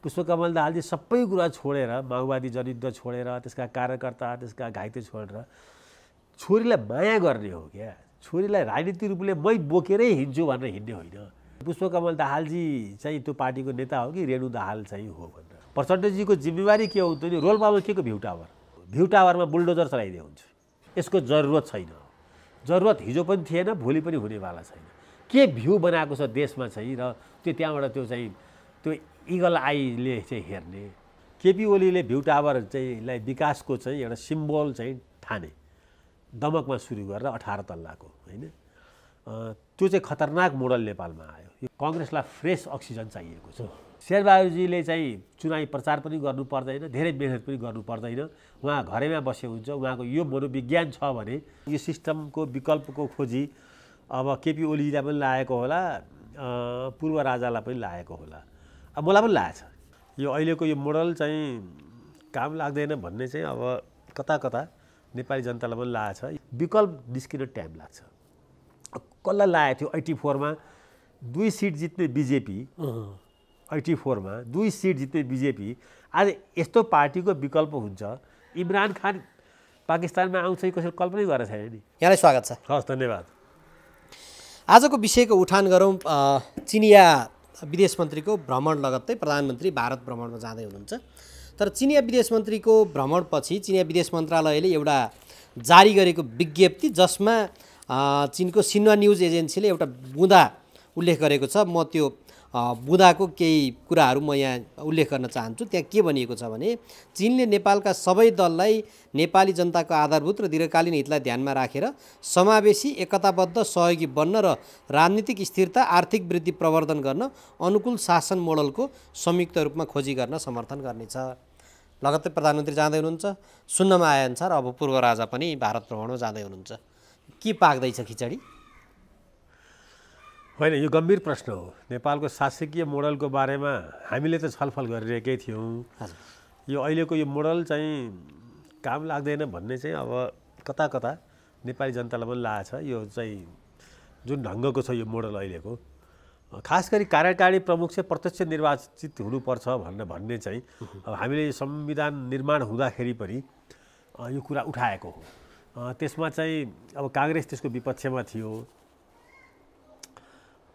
पुष्पकमल दाहालजी सबै कुरा छोडेर माओवादी जनयुद्ध छोडेर त्यसका कार्यकर्ता त्यसका घाइते छोडेर छोरीलाई माया गर्ने हो क्या। छोरीलाई राजनीतिक रूपले मै बोकेरै हिँड्छु भनेर हिँड्ने होइन। पुष्पकमल दाहालजी चाहिँ त्यो पार्टीको नेता हो कि रेणु दाहाल चाहिँ हो भनेर प्रचण्डजीको जिम्मेवारी के हुन्छ नि? रोल्पामा के को भ्यू टावरमा बुलडोजर चलाइदिए हुन्छ। यसको जरुरत छैन। जरुरत हिजो पनि थिएन, भोलि पनि हुनेवाला छैन। के भ्यू बनाएको छ देशमा चाहिँ र त्यो त्यहाँबाट त्यो इगल आईले चाहिँ हेर्ने। केपी ओलीले भ्यू टावर चाहिँलाई विकासको चाहिँ एउटा सिम्बल चाहिँ ठाने, दमकमा सुरु गरेर 18 तल्लाको होइन। त्यो चाहिँ खतरनाक मोडल नेपालमा आयो। यो काङ्ग्रेसलाई फ्रेस अक्सिजन चाहिएको छ। शेरबहादुरजीले चाहिँ चुनावी प्रचार पनि गर्नु पर्दैन, धेरै मेहनत पनि गर्नु पर्दैन। उहाँ घरैमा बसे हुन्छ। उहाँको यो मनोविज्ञान छ भने यो सिस्टमको विकल्पको खोजी अब केपी ओलीलाई पनि लागेको होला, पूर्व राजालाई पनि लागेको होला, अब मलाई पनि लागेछ। यो अहिलेको यो मोडल चाहिँ काम लाग्दैन भन्ने चाहिँ अब कता कता नेपाली जनतालाई पनि लागेछ। विकल्प निस्किन टाइम लाग्छ। कसलाई लागेको थियो 84 मा 2 सिट जित्ने बिजेपी, 84 मा 2 सिट जित्ने बिजेपी आज यस्तो पार्टीको विकल्प हुन्छ। इमरान खान पाकिस्तानमा आउँछ कसैले कल्पनै गरेको छैन नि। यहाँलाई स्वागत छ। हस्, धन्यवाद। आजको विषयको उठान गरौँ। चिनिया विदेश मन्त्रीको भ्रमण लगत्तै प्रधानमन्त्री भारत भ्रमणमा जाँदै हुनुहुन्छ। तर चिनिया विदेश मन्त्रीको भ्रमणपछि चिनिया विदेश मन्त्रालयले एउटा जारी गरेको विज्ञप्ति जसमा चीनको सिन्वा न्युज एजेन्सीले एउटा बुँदा उल्लेख गरेको छ। म त्यो बुँदाको केही कुराहरू म यहाँ उल्लेख गर्न चाहन्छु। त्यहाँ के भनिएको छ भने चीनले नेपालका सबै दललाई नेपाली जनताको आधारभूत र दीर्घकालीन हितलाई ध्यानमा राखेर समावेशी एकताबद्ध सहयोगी बन्न र राजनीतिक स्थिरता आर्थिक वृद्धि प्रवर्धन गर्न अनुकूल शासन मोडलको संयुक्त रूपमा खोजी गर्न समर्थन गर्नेछ। लगत्तै प्रधानमन्त्री जाँदै हुनुहुन्छ। सुन्नमा आएअनुसार अब पूर्व राजा पनि भारत भ्रमणमा जाँदै हुनुहुन्छ। के पाक्दैछ खिचडी? होइन, यो गम्भीर प्रश्न हो। नेपालको शासकीय मोडलको बारेमा हामीले त छलफल गरिरहेकै थियौँ। यो अहिलेको यो मोडल चाहिँ काम लाग्दैन भन्ने चाहिँ अब कता कता नेपाली जनतालाई पनि लागेछ। यो चाहिँ जुन ढङ्गको छ यो मोडल अहिलेको, खास गरी कार्यकारी प्रमुख चाहिँ प्रत्यक्ष निर्वाचित हुनुपर्छ भन्ने चाहिँ अब हामीले संविधान निर्माण हुँदाखेरि पनि यो कुरा उठाएको हो। त्यसमा चाहिँ अब काङ्ग्रेस त्यसको विपक्षमा थियो।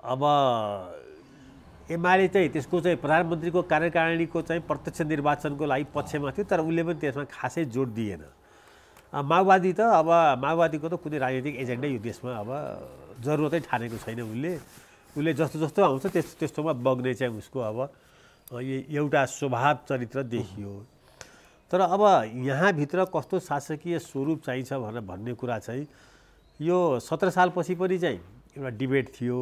अब एमाले चाहिँ त्यसको चाहिँ प्रधानमन्त्रीको कार्यकारिणीको चाहिँ प्रत्यक्ष निर्वाचनको लागि पक्षमा थियो, तर उसले पनि त्यसमा खासै जोड दिएन। माओवादी त अब माओवादीको त कुनै राजनीतिक एजेन्डै यो देशमा अब जरुरतै ठानेको छैन। उसले जस्तो जस्तो आउँछ त्यस्तोमा बग्ने चाहिँ उसको अब एउटा स्वभाव चरित्र देखियो। तर अब यहाँभित्र कस्तो शासकीय स्वरूप चाहिन्छ भनेर भन्ने कुरा चाहिँ यो 17 सालपछि पनि चाहिँ एउटा डिबेट थियो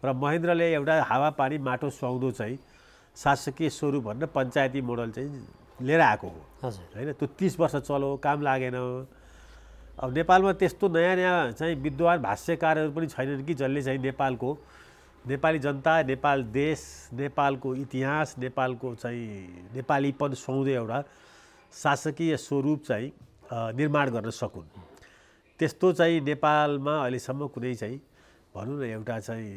र महेन्द्रले एउटा हावापानी माटो सुहाउँदो चाहिँ शासकीय स्वरूप भनेर पञ्चायती मोडल चाहिँ लिएर आएको हो होइन। त्यो 30 वर्ष चलो, काम लागेन। अब नेपालमा त्यस्तो नयाँ नयाँ चाहिँ विद्वान भाष्यकारहरू पनि छैनन् कि जसले चाहिँ नेपाली जनता, नेपाल देश, नेपालको इतिहास, नेपालको चाहिँ नेपालीपन सुहाउँदो एउटा शासकीय स्वरूप चाहिँ निर्माण गर्न सकुन्। त्यस्तो चाहिँ नेपालमा अहिलेसम्म कुनै चाहिँ भनौँ न एउटा चाहिँ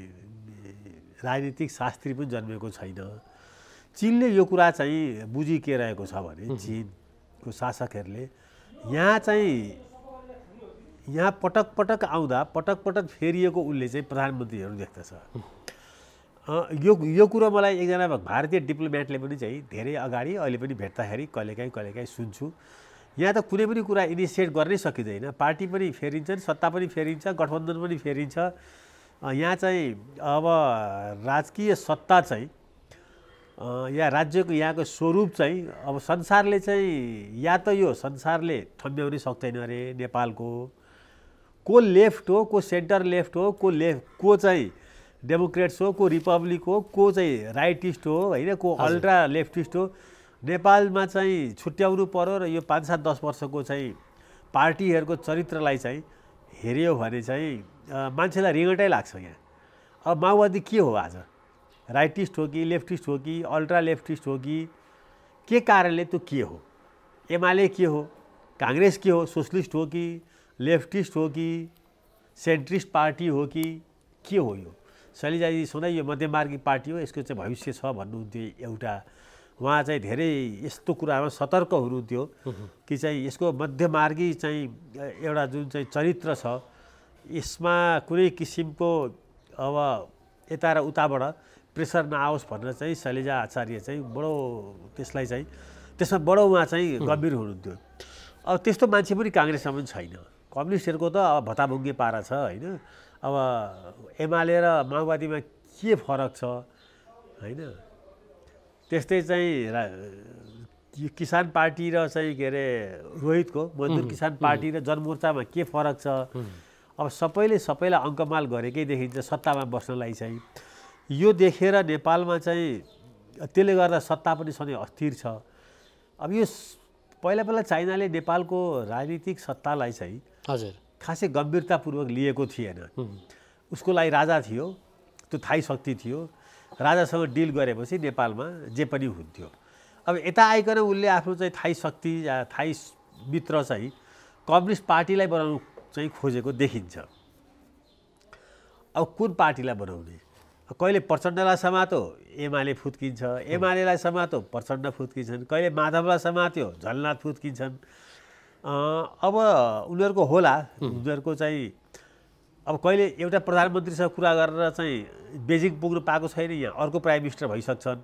राजनीतिक शास्त्री पनि जन्मेको छैन। चीनले यो कुरा चाहिँ बुझिरहेको छ भने चीनको शासकहरूले यहाँ पटक पटक आउँदा पटक पटक फेरिएको उसले चाहिँ प्रधानमन्त्रीहरू देख्दछ। यो कुरो मलाई एकजना भारतीय डिप्लोमेटले पनि चाहिँ धेरै अगाडि अहिले पनि भेट्दाखेरि कहिलेकाहीँ सुन्छु। यहाँ त कुनै पनि कुरा इनिसिएट गर्नै सकिँदैन। पार्टी पनि फेरिन्छन्, सत्ता पनि फेरिन्छ, गठबन्धन पनि फेरिन्छ। यहाँ चाहिँ अब राजकीय सत्ता चाहिँ या राज्यको यहाँको स्वरूप चाहिँ अब संसारले चाहिँ या त यो संसारले ठम्ब्याउनै सक्दैन अरे नेपालको। को लेफ्ट हो, को सेन्टर लेफ्ट हो, को चाहिँ डेमोक्रेट्स हो, को रिपब्लिक हो, को चाहिँ राइटिस्ट हो होइन, को अल्ट्रा लेफ्टिस्ट हो। नेपालमा चाहिँ छुट्याउनु पर्यो र यो 5-7-10 वर्षको चाहिँ पार्टीहरूको चरित्रलाई चाहिँ हेऱ्यो भने चाहिँ मान्छेलाई रिङ्गटै लाग्छ। यहाँ अब माओवादी के हो आज? राइटिस्ट हो कि लेफ्टिस्ट हो कि अल्ट्रा लेफ्टिस्ट हो कि के कारणले त्यो के हो? एमाले के हो? काङ्ग्रेस के हो? सोसलिस्ट हो कि लेफ्टिस्ट हो कि सेन्ट्रिस्ट पार्टी हो कि के हो? यो शैलजाजी सधैँ यो मध्यमार्गी पार्टी हो, यसको चाहिँ भविष्य छ भन्नुहुन्थ्यो एउटा उहाँ चाहिँ धेरै यस्तो कुरामा सतर्क हुनुहुन्थ्यो कि चाहिँ यसको मध्यमार्गी चाहिँ एउटा जुन चाहिँ चरित्र छ यसमा कुनै किसिमको अब यता र उताबाट प्रेसर नआओस् भनेर चाहिँ शैलजा आचार्य चाहिँ बडो त्यसलाई चाहिँ त्यसमा बडो उहाँ चाहिँ गम्भीर हुनुहुन्थ्यो। अब त्यस्तो मान्छे पनि काङ्ग्रेसमा पनि छैन। कम्युनिस्टहरूको त अब भताभुङ्गे पारा छ होइन। अब एमाले र माओवादीमा के फरक छ होइन। त्यस्तै चाहिँ किसान पार्टी र चाहिँ के अरे रोहितको मजदुर किसान पार्टी र जनमोर्चामा के फरक छ। अब सबैलाई अङ्कमाल गरेकै देखिन्छ सत्तामा बस्नलाई चाहिँ। यो देखेर नेपालमा चाहिँ त्यसले गर्दा सत्ता पनि सधैँ अस्थिर छ। अब यो पहिला चाइनाले नेपालको राजनीतिक सत्तालाई चाहिँ हजुर खासै गम्भीरतापूर्वक लिएको थिएन। उसको लागि राजा थियो, त्यो थाई शक्ति थियो, राजासँग डिल गरेपछि नेपालमा जे पनि हुन्थ्यो। अब यता आइकन उसले आफ्नो चाहिँ थाई शक्ति या थाई मित्र चाहिँ कम्युनिस्ट पार्टीलाई बनाउनु चाहिँ खोजेको देखिन्छ। अब कुन पार्टीलाई बनाउने, कहिले प्रचण्डलाई समातो एमाले फुत्किन्छ, एमालेलाई समातो प्रचण्ड फुत्किन्छन्, कहिले माधवलाई समात्यो झलनाथ फुत्किन्छन्। अब उनीहरूको होला उनीहरूको चाहिँ अब कहिले एउटा प्रधानमन्त्रीसँग कुरा गरेर चाहिँ बेजिङ पुग्नु पाएको छैन, यहाँ अर्को प्राइम मिनिस्टर भइसक्छन्।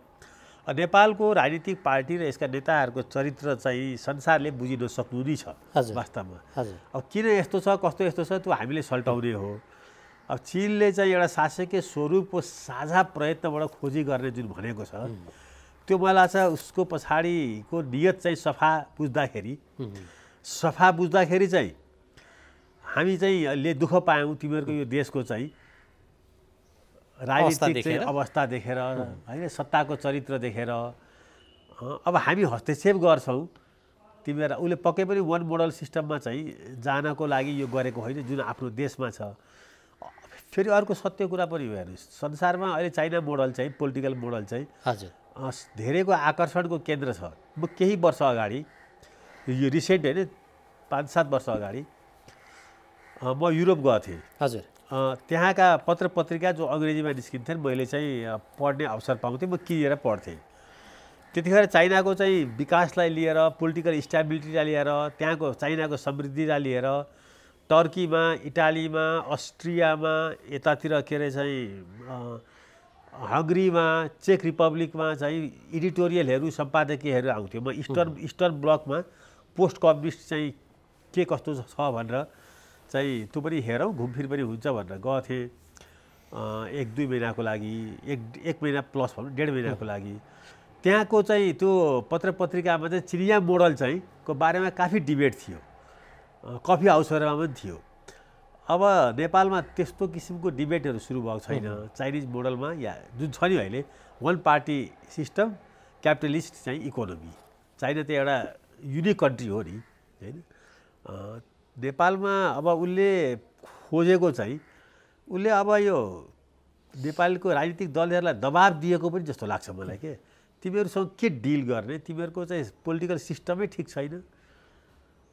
नेपालको राजनीतिक पार्टी र यसका नेताहरूको चरित्र चाहिँ संसारले बुझिन सक्नु नै छ वास्तवमा। अब किन यस्तो छ कस्तो यस्तो छ त्यो हामीले सल्टाउने हो। अब चीनले चाहिँ एउटा शासकीय स्वरूपको साझा प्रयत्नबाट खोजी गर्ने जुन भनेको छ त्यो मलाई लाग्छ उसको पछाडिको नियत चाहिँ सफा बुझ्दाखेरि चाहिँ हामी चाहिँ ले दुःख पायौँ तिमीहरूको यो देशको चाहिँ राजनीतिक चाहिँ अवस्था देखेर होइन, सत्ताको चरित्र देखेर। अब हामी हस्तक्षेप गर्छौँ तिमीहरू। उसले पक्कै पनि वन मोडल सिस्टममा चाहिँ जानको लागि यो गरेको होइन जुन आफ्नो देशमा छ। फेरि अर्को सत्य कुरा पनि हो हेर्नुहोस्, संसारमा अहिले चाइना मोडल चाहिँ पोलिटिकल मोडल चाहिँ धेरैको आकर्षणको केन्द्र छ। म केही वर्ष अगाडि यो रिसेन्ट होइन 5-7 वर्ष अगाडि म युरोप गएको थिएँ। हजुर त्यहाँका पत्र पत्रिका जो अङ्ग्रेजीमा निस्किन्थेन् मैले चाहिँ पढ्ने अवसर पाउँथेँ, म किनेर पढ्थेँ। त्यतिखेर चाइनाको चाहिँ विकासलाई लिएर, पोलिटिकल स्टेबिलिटीलाई लिएर, त्यहाँको चाइनाको समृद्धिलाई लिएर टर्कीमा, इटालीमा, अस्ट्रियामा, यतातिर के अरे चाहिँ हङ्गरीमा, चेक रिपब्लिकमा चाहिँ एडिटोरियलहरू सम्पादकीयहरू आउँथ्यो। म इस्टर्न ब्लकमा पोस्ट कम्युनिस्ट चाहिँ के कस्तो छ भनेर चाहिँ त्यो पनि हेरौँ घुमफिर पनि हुन्छ भनेर गएको थिएँ 1-2 महिनाको लागि, एक महिना प्लस भनौँ 1.5 महिनाको लागि। त्यहाँको चाहिँ त्यो पत्र पत्रिकामा चाहिँ चिनिया मोडल चाहिँ को बारेमा काफी डिबेट थियो, कफी हाउसहरूमा पनि थियो। अब नेपालमा त्यस्तो किसिमको डिबेटहरू सुरु भएको छैन। चाइनिज मोडलमा या जुन छ नि अहिले वान पार्टी सिस्टम क्यापिटलिस्ट चाहिँ इकोनोमी, चाइना त एउटा युनिक कन्ट्री हो नि होइन। नेपालमा अब उसले खोजेको चाहिँ उसले अब यो नेपालको राजनीतिक दलहरूलाई दबाब दिएको पनि जस्तो लाग्छ मलाई के तिमीहरूसँग के डिल गर्ने, तिमीहरूको चाहिँ पोलिटिकल सिस्टमै ठिक छैन।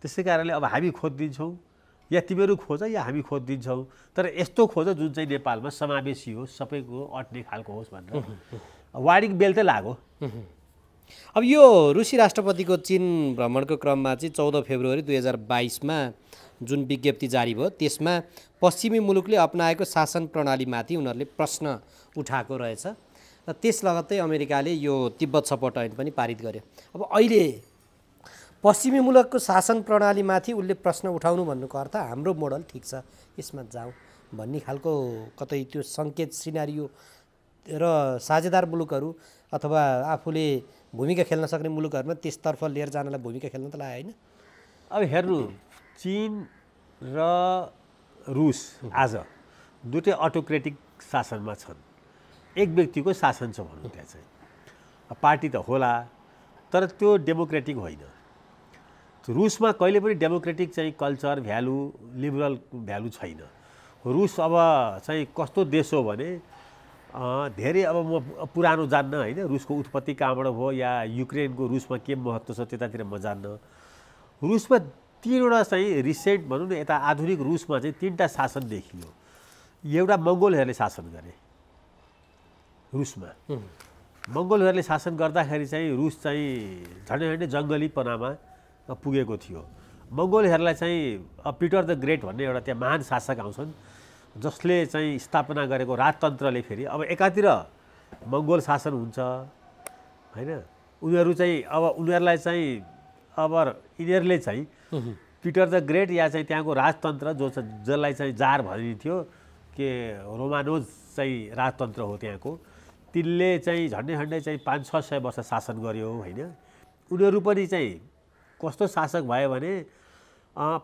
त्यसै कारणले अब हामी खोजिदिन्छौँ या तिमीहरू खोज या हामी खोजिदिन्छौँ, तर यस्तो खोज जुन चाहिँ नेपालमा समावेशी होस्, सबैको अट्ने खालको होस् भनेर वार्निङ बेल त लाग्यो। अब यो रुसी राष्ट्रपतिको चीन भ्रमणको क्रममा चाहिँ 14 फेब्रुअरी 2022मा जुन विज्ञप्ति जारी भयो त्यसमा पश्चिमी मुलुकले अपनाएको शासन प्रणालीमाथि उनीहरूले प्रश्न उठाएको रहेछ र त्यस लगत्तै अमेरिकाले यो तिब्बत सपोर्ट ऐन पनि पारित गर्यो। अब अहिले पश्चिमी मुलुकको शासन प्रणालीमाथि उसले प्रश्न उठाउनु भन्नुको अर्थ हाम्रो मोडल ठिक छ यसमा जाउँ भन्ने खालको कतै त्यो सङ्केत सिनारियो र साझेदार मुलुकहरू अथवा आफूले भूमिका खेल्न सक्ने मुलुकहरूमा त्यसतर्फ लिएर जानलाई भूमिका खेल्न त लाग्यो होइन। अब हेर्नु चीन र रुस आज दुईटै अटोक्रेटिक शासनमा छन्। एक व्यक्तिको शासन छ भनौँ, त्यहाँ चाहिँ पार्टी त होला तर त्यो डेमोक्रेटिक होइन। रुसमा कहिले पनि डेमोक्रेटिक चाहिँ कल्चर भ्यालु लिबरल भ्यालु छैन। रुस अब चाहिँ कस्तो देश हो भने धेरै अब म पुरानो जान्न होइन, रुसको उत्पत्ति कहाँबाट भयो या युक्रेनको रुसमा के महत्त्व छ त्यतातिर म जान्न। रुसमा 3वटा चाहिँ रिसेन्ट भनौँ न यता आधुनिक रुसमा चाहिँ 3टा शासन देखियो। एउटा मङ्गोलहरूले शासन गरे रुसमा, मङ्गोलहरूले शासन गर्दाखेरि चाहिँ रुस चाहिँ झन्डै जङ्गलीपनामा पुगेको थियो। मङ्गोलहरूलाई चाहिँ पिटर द ग्रेट भन्ने एउटा त्यहाँ महान शासक आउँछन् जसले चाहिँ स्थापना गरेको राजतन्त्रले फेरि अब एकातिर मङ्गोल शासन हुन्छ हैन, उनीहरू चाहिँ अब उनीहरूलाई चाहिँ अब यिनीहरूले चाहिँ पिटर द ग्रेट या चाहिँ त्यहाँको राजतन्त्र जसलाई चाहिँ जार भनिन्थ्यो के रोमानोज चाहिँ राजतन्त्र हो त्यहाँको, तिनले चाहिँ झन्डै चाहिँ 500-600 वर्ष शासन गर्यो होइन। उनीहरू पनि चाहिँ कस्तो शासक भयो भने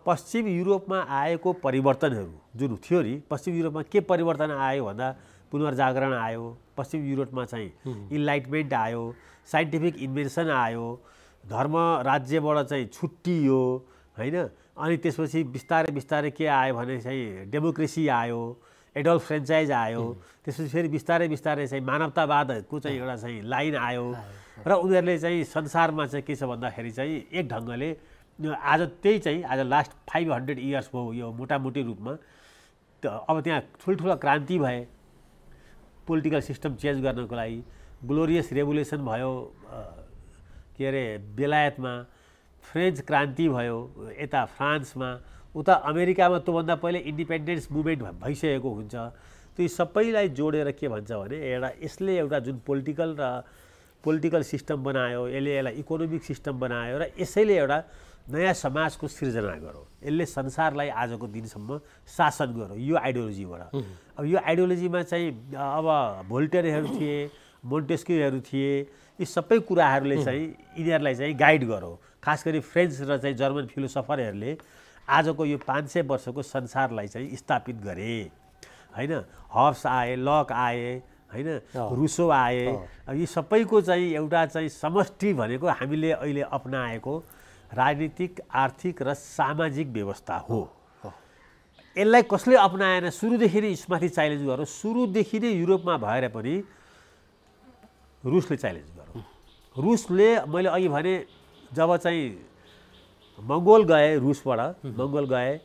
पश्चिम युरोपमा आएको परिवर्तनहरू जुन थियो नि, पश्चिम युरोपमा के परिवर्तन आयो भन्दा पुनर्जागरण आयो, पश्चिम युरोपमा चाहिँ इन्लाइटमेन्ट आयो, साइन्टिफिक इन्भेन्सन आयो, धर्म राज्यबाट चाहिँ छुट्टियो होइन। अनि त्यसपछि बिस्तारै बिस्तारै के आयो भने चाहिँ डेमोक्रेसी आयो, एडल्फ फ्रेन्चाइज आयो, त्यसपछि फेरि बिस्तारै बिस्तारै चाहिँ मानवतावादको चाहिँ एउटा चाहिँ लाइन आयो र उनीहरूले चाहिँ संसारमा चाहिँ के छ भन्दाखेरि चाहिँ एक ढङ्गले आज त्यही चाहिँ आज लास्ट 500 इयर्स भयो यो मोटामोटी रूपमा। अब त्यहाँ ठुल्ठुला क्रान्ति भए पोलिटिकल सिस्टम चेन्ज गर्नको लागि, ग्लोरियस रेभोल्युसन भयो के अरे बेलायतमा, फ्रेन्च क्रान्ति भयो यता फ्रान्समा, उता अमेरिकामा त्योभन्दा पहिले इन्डिपेन्डेन्स मुभमेन्ट भइसकेको हुन्छ। त्यो सबैलाई जोडेर के भन्छ भने यसले एउटा जुन पोलिटिकल सिस्टम बनायो, यसलाई इकोनोमिक सिस्टम बनायो र यसैले एउटा नयाँ समाजको सिर्जना गर्यो, यसले संसारलाई आजको दिनसम्म शासन गर्यो यो आइडियोलोजीबाट। अब यो आइडियोलोजीमा चाहिँ अब भोल्टेयरहरू थिए, मोन्टेस्क्यूहरू थिए, यी सबै कुराहरूले चाहिँ यिनीहरूलाई चाहिँ गाइड गर्यो। खास गरी फ्रेन्च र चाहिँ जर्मन फिलोसफरहरूले आजको यो 500 वर्षको संसारलाई चाहिँ स्थापित गरे होइन। हब्स आए, लक आए होइन, रुसो आए, अब यी सबैको चाहिँ एउटा चाहिँ समष्टि भनेको हामीले अहिले अपनाएको राजनीतिक, आर्थिक र सामाजिक व्यवस्था हो। यसलाई कसले अपनाएन, सुरुदेखि नै यसमाथि च्यालेन्ज गर्यो। सुरुदेखि नै युरोपमा भएर पनि रुसले च्यालेन्ज गर्यो। रुसले मैले अघि भने जब चाहिँ मङ्गोल गए, रुसबाट मङ्गोल गए,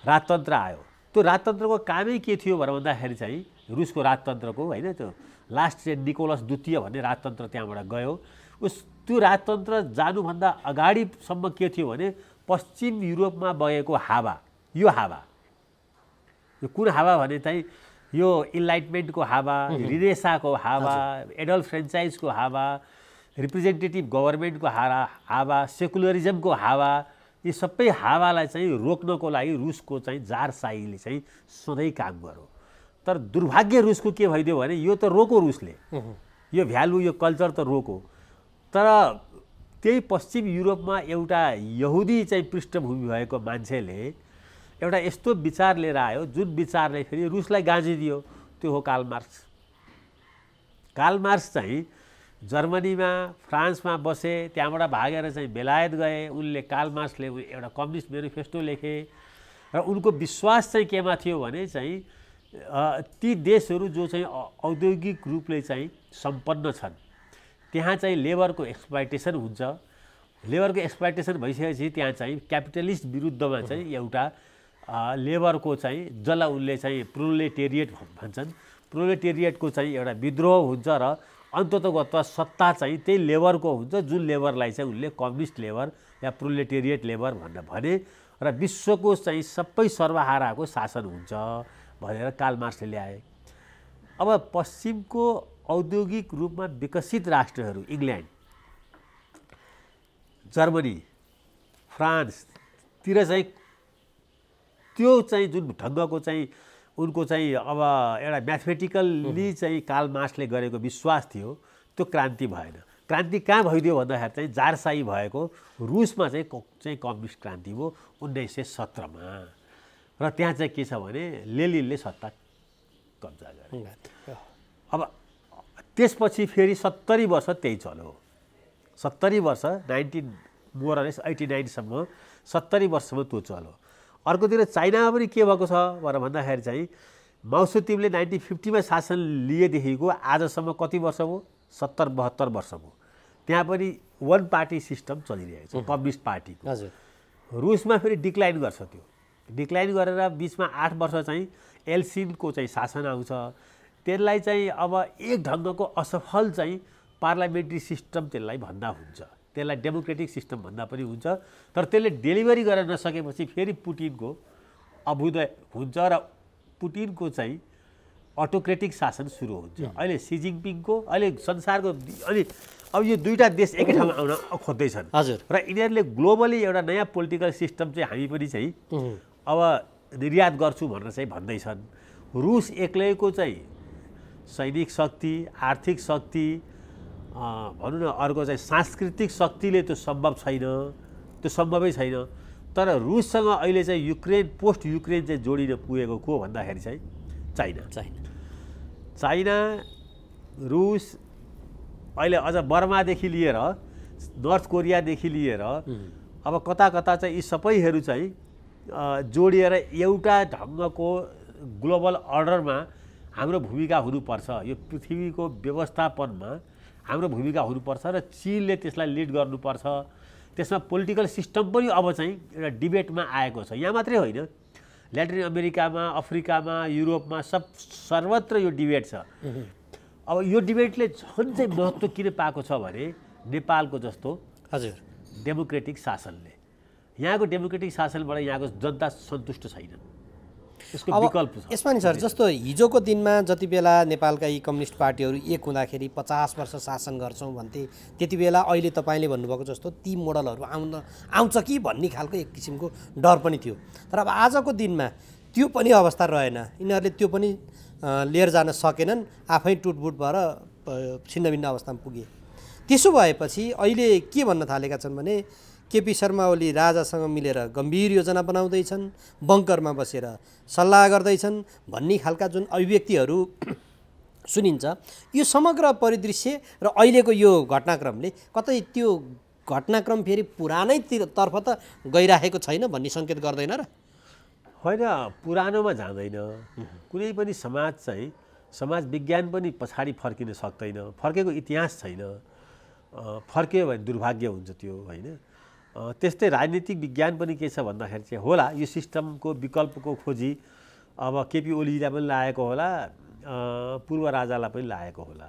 राजतन्त्र आयो। त्यो राजतन्त्रको कामै के थियो भन्दाखेरि चाहिँ रुसको राजतन्त्रको होइन, त्यो लास्ट चाहिँ निकोलस द्वितीय भन्ने राजतन्त्र त्यहाँबाट गयो। त्यो राजतन्त्र जानुभन्दा अगाडिसम्म के थियो भने पश्चिम युरोपमा बगेको हावा, यो कुन हावा भने चाहिँ यो इन्लाइटमेन्टको हावा, रिनेसाको हावा, एडल्फ फ्रेन्चाइजको हावा, रिप्रेजेन्टेटिभ गभर्मेन्टको हावा, सेकुलरिजमको हावा, यी सबै हावालाई चाहिँ रोक्नको लागि रुसको चाहिँ जारशाहीले चाहिँ सधैँ काम गर्यो। तर दुर्भाग्य रुसको के भइदियो भने यो त रोको रुसले, यो भ्यालु यो कल्चर त रोको। तर त्यही पश्चिम युरोपमा एउटा यहुदी चाहिँ पृष्ठभूमि भएको मान्छेले एउटा यस्तो विचार लिएर आयो जुन विचारले फेरि रुसलाई गाँजिदियो। त्यो हो कार्ल मार्क्स। कार्ल मार्क्स चाहिँ जर्मनीमा, फ्रान्समा बसे, त्यहाँबाट भागेर चाहिँ बेलायत गए। उनले कार्ल मार्क्सले एउटा कम्युनिस्ट मेनिफेस्टो लेखे र उनको विश्वास चाहिँ केमा थियो भने चाहिँ ती देशहरू जो चाहिँ औद्योगिक रूपले चाहिँ सम्पन्न छन् त्यहाँ चाहिँ लेबरको एक्सप्लोइटेसन हुन्छ। लेबरको एक्सप्लोइटेसन भइसकेपछि त्यहाँ चाहिँ क्यापिटलिस्ट विरुद्धमा चाहिँ एउटा लेबरको चाहिँ जसलाई उनले चाहिँ प्रोलेटेरिएट भन्छन्, प्रोलेटेरिएटको चाहिँ एउटा विद्रोह हुन्छ र अन्ततगतमा सत्ता चाहिँ त्यही लेबरको हुन्छ जुन लेबरलाई चाहिँ उनले कम्युनिस्ट लेबर या प्रोलेटेरिएट लेबर भने र विश्वको चाहिँ सबै सर्वहाराको शासन हुन्छ भनेर कार्ल मार्क्सले ल्याए। अब पश्चिमको औद्योगिक रूपमा विकसित राष्ट्रहरू इङ्ल्यान्ड, जर्मनी, फ्रान्सतिर चाहिँ त्यो चाहिँ जुन ढङ्गको चाहिँ उनको चाहिँ अब एउटा म्याथमेटिकल्ली चाहिँ कार्ल मार्क्सले गरेको विश्वास थियो त्यो क्रान्ति भएन। क्रान्ति कहाँ भइदियो भन्दाखेरि चाहिँ जारशाही भएको रुसमा चाहिँ कम्युनिस्ट क्रान्ति हो 1917मा र त्यहाँ चाहिँ के छ भने लेनिनले सत्ता कब्जा गरे। अब त्यसपछि फेरि 70 वर्ष त्यही चल्यो। 70 वर्ष 1989सम्म 70 वर्षसम्म त्यो चल्यो। अर्कोतिर चाइनामा पनि के भएको छ भनेर भन्दाखेरि चाहिँ माओसेतुङले 1950मा शासन लिएदेखिको आजसम्म कति वर्ष भयो? 70-72 वर्ष भयो। त्यहाँ पनि वान पार्टी सिस्टम चलिरहेको छ, कम्युनिस्ट पार्टीको। हजुर। रुसमा फेरि डिक्लाइन गर्छ। त्यो डिक्लाइन गरेर बिचमा 8 वर्ष चाहिँ एल्सिनको चाहिँ शासन आउँछ। त्यसलाई चाहिँ अब एक ढङ्गको असफल चाहिँ पार्लियामेन्ट्री सिस्टम त्यसलाई भन्दा हुन्छ, त्यसलाई डेमोक्रेटिक सिस्टम भन्दा पनि हुन्छ। तर त्यसले डेलिभरी गर्न नसकेपछि फेरि पुटिनको अभ्युदय हुन्छ र पुटिनको चाहिँ अटोक्रेटिक शासन सुरु हुन्छ। अहिले सी जिनपिङको अहिले संसारको अनि अब यो दुईवटा देश एकै ठाउँमा आउन खोज्दैछन् हजुर र यिनीहरूले ग्लोबली एउटा नयाँ पोलिटिकल सिस्टम चाहिँ हामी पनि चाहिँ अब निर्यात गर्छु भनेर चाहिँ भन्दैछन्। रुस एक्लैको चाहिँ सैनिक शक्ति, आर्थिक शक्ति, भनौँ न अर्को चाहिँ सांस्कृतिक शक्तिले त्यो सम्भव छैन, त्यो सम्भवै छैन। तर रुससँग अहिले चाहिँ युक्रेन पोस्ट युक्रेन चाहिँ जोडिन पुगेको को भन्दाखेरि चाहिँ चाइना, रुस, अहिले अझ बर्मादेखि लिएर नर्थ कोरियादेखि लिएर अब कता कता चाहिँ यी सबैहरू चाहिँ जोडिएर एउटा ढङ्गको ग्लोबल अर्डरमा हाम्रो भूमिका हुनुपर्छ, यो पृथ्वीको व्यवस्थापनमा हाम्रो भूमिका हुनुपर्छ र चीनले त्यसलाई लिड गर्नुपर्छ। त्यसमा पोलिटिकल सिस्टम पनि अब चाहिँ एउटा डिबेटमा आएको छ। यहाँ मात्रै होइन, ल्याटिन अमेरिकामा, अफ्रिकामा, युरोपमा सर्वत्र यो डिबेट छ। अब यो डिबेटले झन् चाहिँ महत्त्व किन पाएको छ भने नेपालको जस्तो हजुर डेमोक्रेटिक शासनले, यहाँको डेमोक्रेटिक शासनबाट यहाँको जनता सन्तुष्ट छैन, यसको विकल्प छ। यसमा नि सर जस्तो हिजोको दिनमा जति बेला नेपालका यी कम्युनिस्ट पार्टीहरू एक हुँदाखेरि 50 वर्ष शासन गर्छौँ भन्थे, त्यति बेला अहिले तपाईँले भन्नुभएको जस्तो ती मोडलहरू आउँछ कि भन्ने खालको एक किसिमको डर पनि थियो। तर अब आजको दिनमा त्यो पनि अवस्था रहेन, यिनीहरूले त्यो पनि लिएर जान सकेनन्, आफै टुटबुट भएर छिन्नभिन्न अवस्थामा पुगे। त्यसो भएपछि अहिले के भन्न थालेका छन् भने केपी शर्मा ओली राजासँग मिलेर गम्भीर योजना बनाउँदैछन्, बङ्करमा बसेर सल्लाह गर्दैछन् भन्ने खालका जुन अभिव्यक्तिहरू सुनिन्छ, यो समग्र परिदृश्य र अहिलेको यो घटनाक्रमले कतै त्यो घटनाक्रम फेरि पुरानै तर्फ त गइराखेको छैन भन्ने सङ्केत गर्दैन र? होइन, पुरानोमा जाँदैन। कुनै पनि समाज चाहिँ समाज विज्ञान पनि पछाडि फर्किन सक्दैन, फर्केको इतिहास छैन। फर्कियो भने दुर्भाग्य हुन्छ त्यो, होइन। त्यस्तै राजनीतिक विज्ञान पनि के छ भन्दाखेरि चाहिँ होला यो सिस्टमको विकल्पको खोजी अब केपी ओलीलाई पनि लागेको होला, पूर्व राजालाई पनि लागेको होला,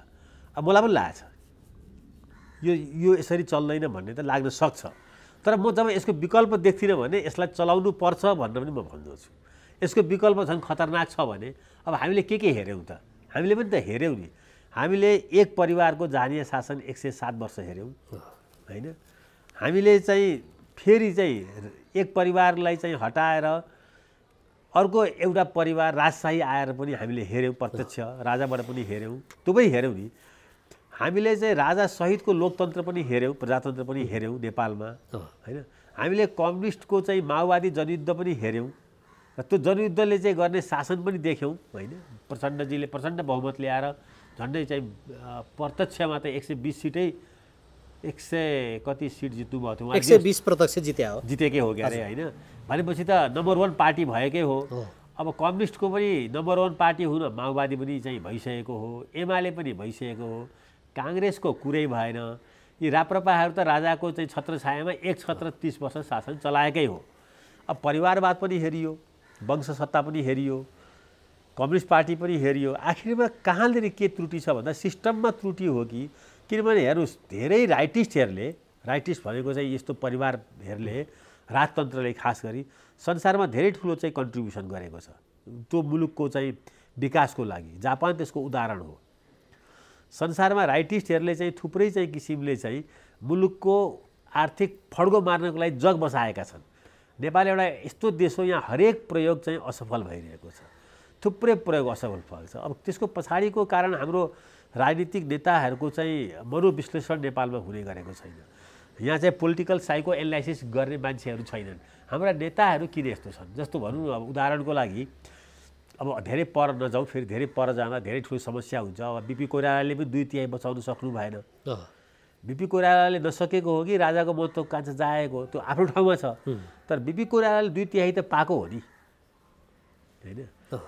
अब मलाई पनि लागेको छ यो यसरी चल्दैन भन्ने त लाग्न सक्छ। तर म जब यसको विकल्प देख्दिनँ भने यसलाई चलाउनु पर्छ भनेर पनि म भन्दछु। यसको विकल्प झन् खतरनाक छ भने अब हामीले के हेऱ्यौँ त? हामीले पनि त हेऱ्यौँ नि। हामीले एक परिवारको जानीय शासन 107 वर्ष हेऱ्यौँ, होइन। हामीले चाहिँ फेरि चाहिँ एक परिवारलाई चाहिँ हटाएर अर्को एउटा परिवार राजशाही आएर पनि हामीले हेऱ्यौँ, प्रत्यक्ष राजाबाट पनि हेऱ्यौँ, त्यो पनि हेऱ्यौँ नि। हामीले चाहिँ राजा सहितको लोकतन्त्र पनि हेऱ्यौँ, प्रजातन्त्र पनि हेऱ्यौँ नेपालमा, होइन। हामीले कम्युनिस्टको चाहिँ माओवादी जनयुद्ध पनि हेऱ्यौँ र त्यो जनयुद्धले चाहिँ गर्ने शासन पनि देख्यौँ, होइन। प्रचण्डजीले प्रचण्ड बहुमत ल्याएर झन्डै चाहिँ प्रत्यक्षमा त 120 सिटै 100 कति सिट जित्नु भएको थियो, 120 प्रत्यक्ष जितेकै हो क्या अरे, होइन। भनेपछि त नम्बर 1 पार्टी भएकै हो। अब कम्युनिस्टको पनि नम्बर 1 पार्टी हुन माओवादी पनि चाहिँ भइसकेको हो, एमाले पनि भइसकेको हो, काङ्ग्रेसको कुरै भएन। यी राप्रपाहरू त राजाको चाहिँ छत्रछायामा एक छत्र 30 वर्ष शासन चलाएकै हो। अब परिवारवाद पनि हेरियो, वंशसत्ता पनि हेरियो, कम्युनिस्ट पार्टी पनि हेरियो। आखिरमा कहाँनिर के त्रुटि छ भन्दा सिस्टममा त्रुटि हो कि? किनभने हेर्नुहोस्, धेरै राइटिस्टहरूले, राइटिस्ट भनेको चाहिँ यस्तो परिवारहरूले, राजतन्त्रले खास गरी संसारमा धेरै ठुलो चाहिँ कन्ट्रिब्युसन गरेको छ त्यो मुलुकको चाहिँ विकासको लागि। जापान त्यसको उदाहरण हो। संसारमा राइटिस्टहरूले चाहिँ थुप्रै चाहिँ किसिमले चाहिँ मुलुकको आर्थिक फड्गो मार्नको लागि जग बसाएका छन्। नेपाल एउटा यस्तो देश हो यहाँ हरेक प्रयोग चाहिँ असफल भइरहेको छ, थुप्रै प्रयोग असफल भएको छ। अब त्यसको पछाडिको कारण हाम्रो राजनीतिक नेताहरूको चाहिँ मनोविश्लेषण नेपालमा हुने गरेको छैन। यहाँ चाहिँ पोलिटिकल साइको एनालाइसिस गर्ने मान्छेहरू छैनन्। हाम्रा नेताहरू किन यस्तो छन्? जस्तो भनौँ, अब उदाहरणको लागि अब धेरै पर नजाउँ, फेरि धेरै पर जाँदा धेरै ठुलो समस्या हुन्छ। अब बिपी कोइरालाले पनि 2/3 बचाउन सक्नु भएन। बिपी कोइरालाले नसकेको हो कि राजाको महत्त्वाकांक्षा जाएको हो, त्यो आफ्नो ठाउँमा छ। तर बिपी कोइरालाले 2/3 त पाएको हो नि, होइन।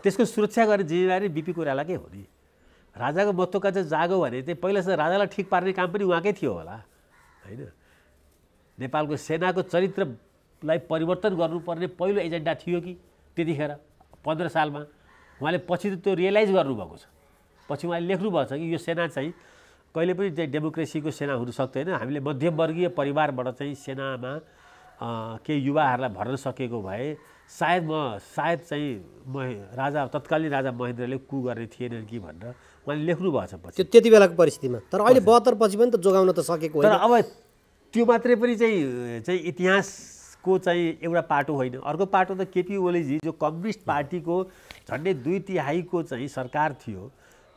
त्यसको सुरक्षा गर्ने जिम्मेवारी बिपी कोइरालाकै हो नि। राजाको महत्त्वाकांक्षा जागो भने चाहिँ पहिलासँग राजालाई ठिक पार्ने काम पनि उहाँकै थियो होला, होइन। नेपालको सेनाको चरित्रलाई परिवर्तन गर्नुपर्ने पहिलो एजेन्डा थियो कि त्यतिखेर 15 सालमा? उहाँले पछि त त्यो रियलाइज गर्नुभएको छ। पछि उहाँले लेख्नुभएको छ कि यो सेना चाहिँ कहिले पनि चाहिँ डेमोक्रेसीको सेना हुन सक्दैन। हामीले मध्यमवर्गीय परिवारबाट चाहिँ सेनामा केही युवाहरूलाई भर्न सकेको भए सायद चाहिँ तत्कालीन राजा महेन्द्रले कु गर्ने थिएनन् कि भनेर उहाँले लेख्नु भएको छ पछि त्यति बेलाको परिस्थितिमा। तर अहिले 72 पछि पनि त जोगाउन त सकेको तर होइन। अब त्यो मात्रै पनि चाहिँ इतिहासको चाहिँ एउटा पाटो होइन। अर्को पाटो त केपी ओलीजी जो कम्युनिस्ट पार्टीको झन्डै 2/3 चाहिँ सरकार थियो,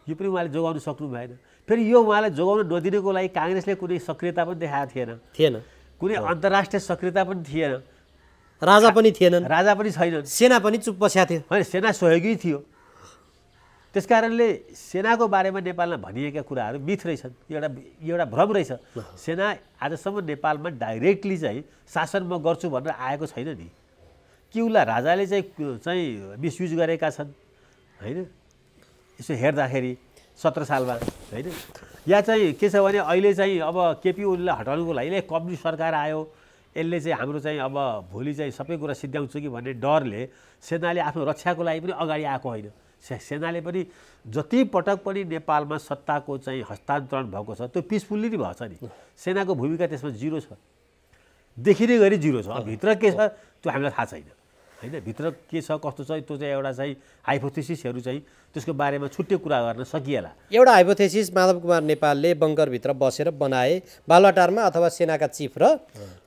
यो पनि उहाँले जोगाउन सक्नु भएन। फेरि यो उहाँलाई जोगाउन नदिनुको लागि काङ्ग्रेसले कुनै सक्रियता पनि देखाएको थिएन, कुनै अन्तर्राष्ट्रिय सक्रियता पनि थिएन, राजा पनि थिएनन्, राजा पनि छैनन्, सेना पनि चुप बसेको थियो। होइन, सेना सहयोगी थियो। त्यसकारणले सेनाको बारेमा नेपालमा भनिएका कुराहरू मिथ रहेछन्, एउटा भ्रम रहेछ। सेना आजसम्म नेपालमा डाइरेक्टली चाहिँ शासन म गर्छु भनेर आएको छैन नि। कि उसलाई राजाले चाहिँ मिसयुज गरेका छन्, होइन? यसो हेर्दाखेरि 17 सालमा, होइन? या चाहिँ के छ भने अहिले चाहिँ अब केपी ओलीलाई हटाउनुको लागि कम्युनिस्ट सरकार आयो, यसले चाहिँ हाम्रो चाहिँ अब भोलि चाहिँ सबै कुरा सिद्ध्याउँछ कि भन्ने डरले सेनाले आफ्नो रक्षाको लागि पनि अगाडि आएको होइन। सेनाले पनि जति पटक पनि नेपालमा सत्ताको चाहिँ हस्तान्तरण भएको छ त्यो पिसफुल्ली नै भएको छ नि। सेनाको भूमिका त्यसमा 0 छ, देखिने गरी 0 छ। भित्र के छ त्यो हामीलाई थाहा छैन, होइन? भित्र के छ कस्तो छ त्यो चाहिँ एउटा चाहिँ हाइपोथेसिसहरू चाहिँ त्यसको बारेमा छुट्टै कुरा गर्न सकिएला। एउटा हाइपोथेसिस माधव कुमार नेपालले बङ्करभित्र बसेर बनाए, बालुवाटारमा अथवा सेनाका चिफ र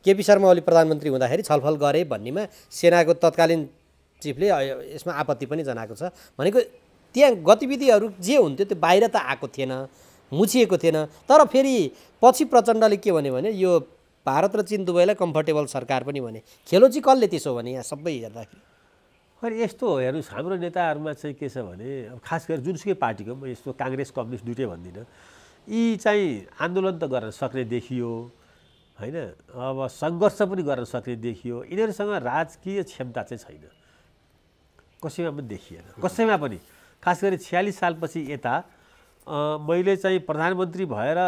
केपी शर्मा ओली प्रधानमन्त्री हुँदाखेरि छलफल गरे भन्नेमा सेनाको तत्कालीन चिफले यसमा आपत्ति पनि जनाएको छ। भनेको त्यहाँ गतिविधिहरू जे हुन्थ्यो त्यो बाहिर त आएको थिएन, मुछिएको थिएन। तर फेरि पछि प्रचण्डले के भन्यो भने यो भारत र चीन दुवैलाई कम्फर्टेबल सरकार पनि भने। खेलो चाहिँ कसले त्यसो भने यहाँ सबै हेर्दाखेरि? अनि यस्तो हेर्नुहोस्, हाम्रो नेताहरूमा चाहिँ के छ भने अब खास गरी जुनसुकै पार्टीको, म यस्तो काङ्ग्रेस कम्युनिस्ट दुइटै भन्दिनँ, यी चाहिँ आन्दोलन त गर्न सक्ने देखियो, होइन? अब सङ्घर्ष पनि गर्न सक्ने देखियो। यिनीहरूसँग राजकीय क्षमता चाहिँ छैन, कसैमा पनि देखिएन, कसैमा पनि। खास गरी 46 सालपछि यता मैले चाहिँ प्रधानमन्त्री भएर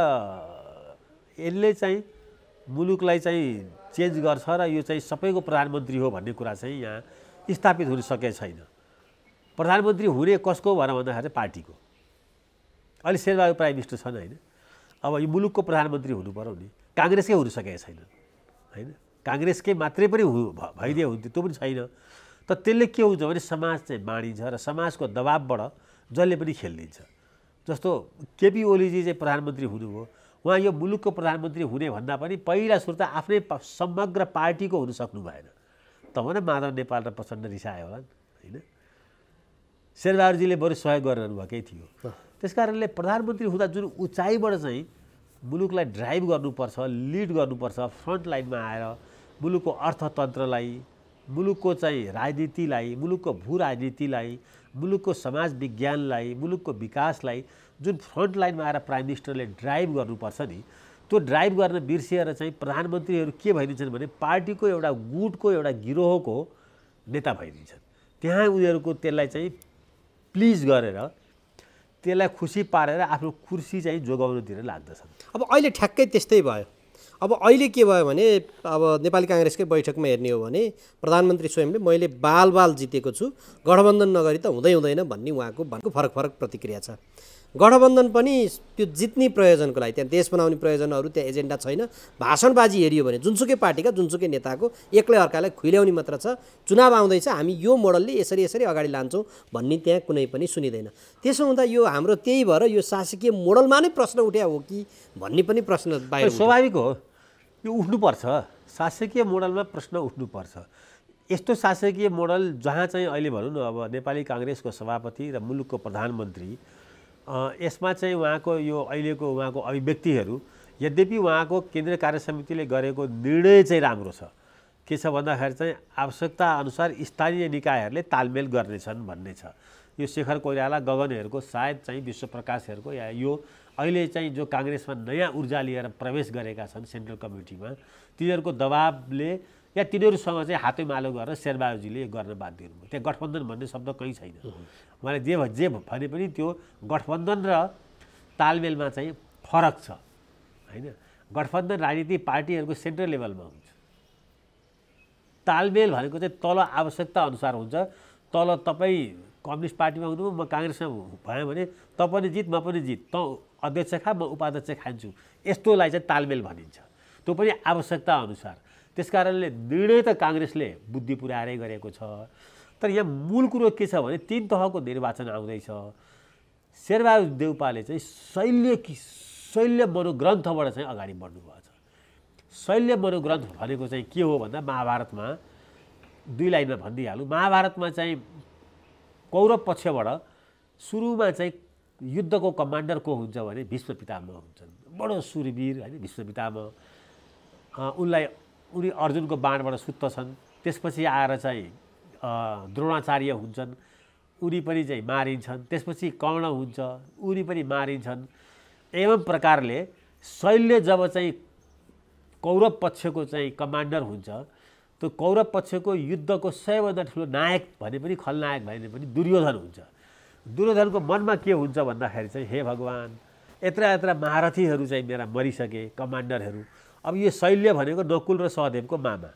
यसले चाहिँ मुलुकलाई चाहिँ चेन्ज गर्छ र यो चाहिँ सबैको प्रधानमन्त्री हो भन्ने कुरा चाहिँ यहाँ स्थापित हुन सकेको छैन। प्रधानमन्त्री हुने कसको भनेर भन्दाखेरि पार्टीको। अहिले शेरबहादुर प्राइम मिनिस्टर छन्, होइन? अब यो मुलुकको प्रधानमन्त्री हुनु पर्यो नि, काङ्ग्रेसकै हुन सकेको छैन, होइन? काङ्ग्रेसकै मात्रै पनि भइदिए हुन्थ्यो, त्यो पनि छैन। त त्यसले के हुन्छ भने समाज चाहिँ बाँडिन्छ र समाजको दबाबबाट जसले पनि खेलिदिन्छ। जस्तो केपी ओलीजी चाहिँ प्रधानमन्त्री हुनुभयो, उहाँ यो मुलुकको प्रधानमन्त्री हुने भन्दा पनि पहिला सुरु त आफ्नै समग्र पार्टीको हुन सक्नु भएन। तब न माधव नेपाल र प्रचण्ड रिसायो होला, होइन? शेरबहादुरजीले बरु सहयोग गरिरहनु भएकै थियो। त्यस कारणले प्रधानमन्त्री हुँदा जुन उचाइबाट चाहिँ मुलुकलाई ड्राइभ गर्नुपर्छ, लिड गर्नुपर्छ, फ्रन्ट लाइनमा आएर मुलुकको अर्थतन्त्रलाई, मुलुकको चाहिँ राजनीतिलाई, मुलुकको भू राजनीतिलाई, मुलुकको समाज विज्ञानलाई, मुलुकको विकासलाई जुन फ्रन्ट लाइनमा आएर प्राइम मिनिस्टरले ड्राइभ गर्नुपर्छ नि, त्यो ड्राइभ गर्न बिर्सिएर चाहिँ प्रधानमन्त्रीहरू के भइदिन्छन् भने पार्टीको एउटा गुटको एउटा गिरोहको नेता भइदिन्छन्। त्यहाँ उनीहरूको त्यसलाई चाहिँ प्लिज गरेर, त्यसलाई खुसी पारेर आफ्नो कुर्सी चाहिँ जोगाउनतिर लाग्दछन्। अब अहिले ठ्याक्कै त्यस्तै भयो। अब अहिले के भयो भने अब नेपाली काङ्ग्रेसकै बैठकमा हेर्ने हो भने प्रधानमन्त्री स्वयंले मैले बाल जितेको छु, गठबन्धन नगरी त हुँदैन भन्ने उहाँको फरक प्रतिक्रिया छ। गठबन्धन पनि त्यो जित्ने प्रयोजनको लागि, त्यहाँ देश बनाउने प्रयोजनहरू, त्यहाँ एजेन्डा छैन। भाषणबाजी हेरियो भने जुनसुकै पार्टीका जुनसुकै नेताको एक्लै अर्कालाई खुइल्याउने मात्र छ। चुनाव आउँदैछ, हामी यो मोडलले यसरी अगाडि लान्छौँ भन्ने त्यहाँ कुनै पनि सुनिँदैन। त्यसो हुँदा यो हाम्रो त्यही भएर यो शासकीय मोडलमा नै प्रश्न उठ्या हो कि भन्ने पनि प्रश्न बाहिर स्वाभाविक हो। यो उठ्नुपर्छ, शासकीय मोडलमा प्रश्न उठ्नुपर्छ। यस्तो शासकीय मोडल जहाँ चाहिँ अहिले भनौँ न अब नेपाली काङ्ग्रेसको सभापति र मुलुकको प्रधानमन्त्री, यसमा चाहिँ उहाँको यो अहिलेको उहाँको अभिव्यक्तिहरू, यद्यपि उहाँको केन्द्रीय कार्य समितिले गरेको निर्णय चाहिँ राम्रो छ। के छ भन्दाखेरि चाहिँ आवश्यकता अनुसार स्थानीय निकायहरूले तालमेल गर्नेछन् भन्ने छ। यो शेखर कोइराला, गगनहरूको, सायद चाहिँ विश्वप्रकाशहरूको या यो अहिले चाहिँ जो काङ्ग्रेसमा नयाँ ऊर्जा लिएर प्रवेश गरेका छन् सेन्ट्रल कमिटीमा, तिनीहरूको दबाबले या तिनीहरूसँग चाहिँ हातैमालो गरेर शेरबहादुरजीले गर्न बाध्य हुनुभयो। त्यहाँ गठबन्धन भन्ने शब्द कहीँ छैन। उहाँले जे भने पनि त्यो गठबन्धन र तालमेलमा चाहिँ फरक छ, होइन? गठबन्धन राजनीति पार्टीहरूको सेन्ट्रल लेभलमा हुन्छ। तालमेल भनेको चाहिँ तल आवश्यकता अनुसार हुन्छ। तल तपाईँ कम्युनिस्ट पार्टीमा हुनुभयो, म काङ्ग्रेसमा भएँ भने त पनि जित, म पनि जित, त अध्यक्ष खा म उपाध्यक्ष खान्छु यस्तोलाई चाहिँ तालमेल भनिन्छ। त्यो पनि आवश्यकता अनुसार। त्यसकारणले निर्णय त काङ्ग्रेसले बुद्धि पुर्याएरै गरेको छ। तर यहाँ मूल कुरो के छ भने 3 तहको निर्वाचन आउँदैछ। शेरबहादुर देउपाले चाहिँ शैल्य मनोग्रन्थबाट चाहिँ अगाडि बढ्नुभएको छ। शैल्य मनोग्रन्थ भनेको चाहिँ के हो भन्दा महाभारतमा 2 लाइनमा भनिदिइहालौँ। महाभारतमा चाहिँ कौरव पक्षबाट सुरुमा चाहिँ युद्धको कमान्डर को हुन्छ भने भीष्म पितामह हुन्छन्। बडो सुरवीर हैन भीष्म पितामह। उनी अर्जुनको बाणबाट सुत्तछन्। त्यसपछि आएर चाहिँ द्रोणाचार्य हुन्छन्, उनी पनि चाहिँ मारिन्छन्। त्यसपछि कर्ण हुन्छ, उनी पनि मारिन्छन्। एवं प्रकारले शैल्य जब चाहिँ कौरव पक्षको चाहिँ कमान्डर हुन्छ, त्यो कौरव पक्षको युद्धको सबैभन्दा ठुलो नायक भने पनि खलनायक भने पनि दुर्योधन हुन्छ। दुर्योधनको मनमा के हुन्छ भन्दाखेरि चाहिँ हे भगवान, यत्र महारथीहरू चाहिँ मेरा मरिसके, कमान्डरहरू। अब यो शैल्य भनेको नकुल र सहदेवको मामा।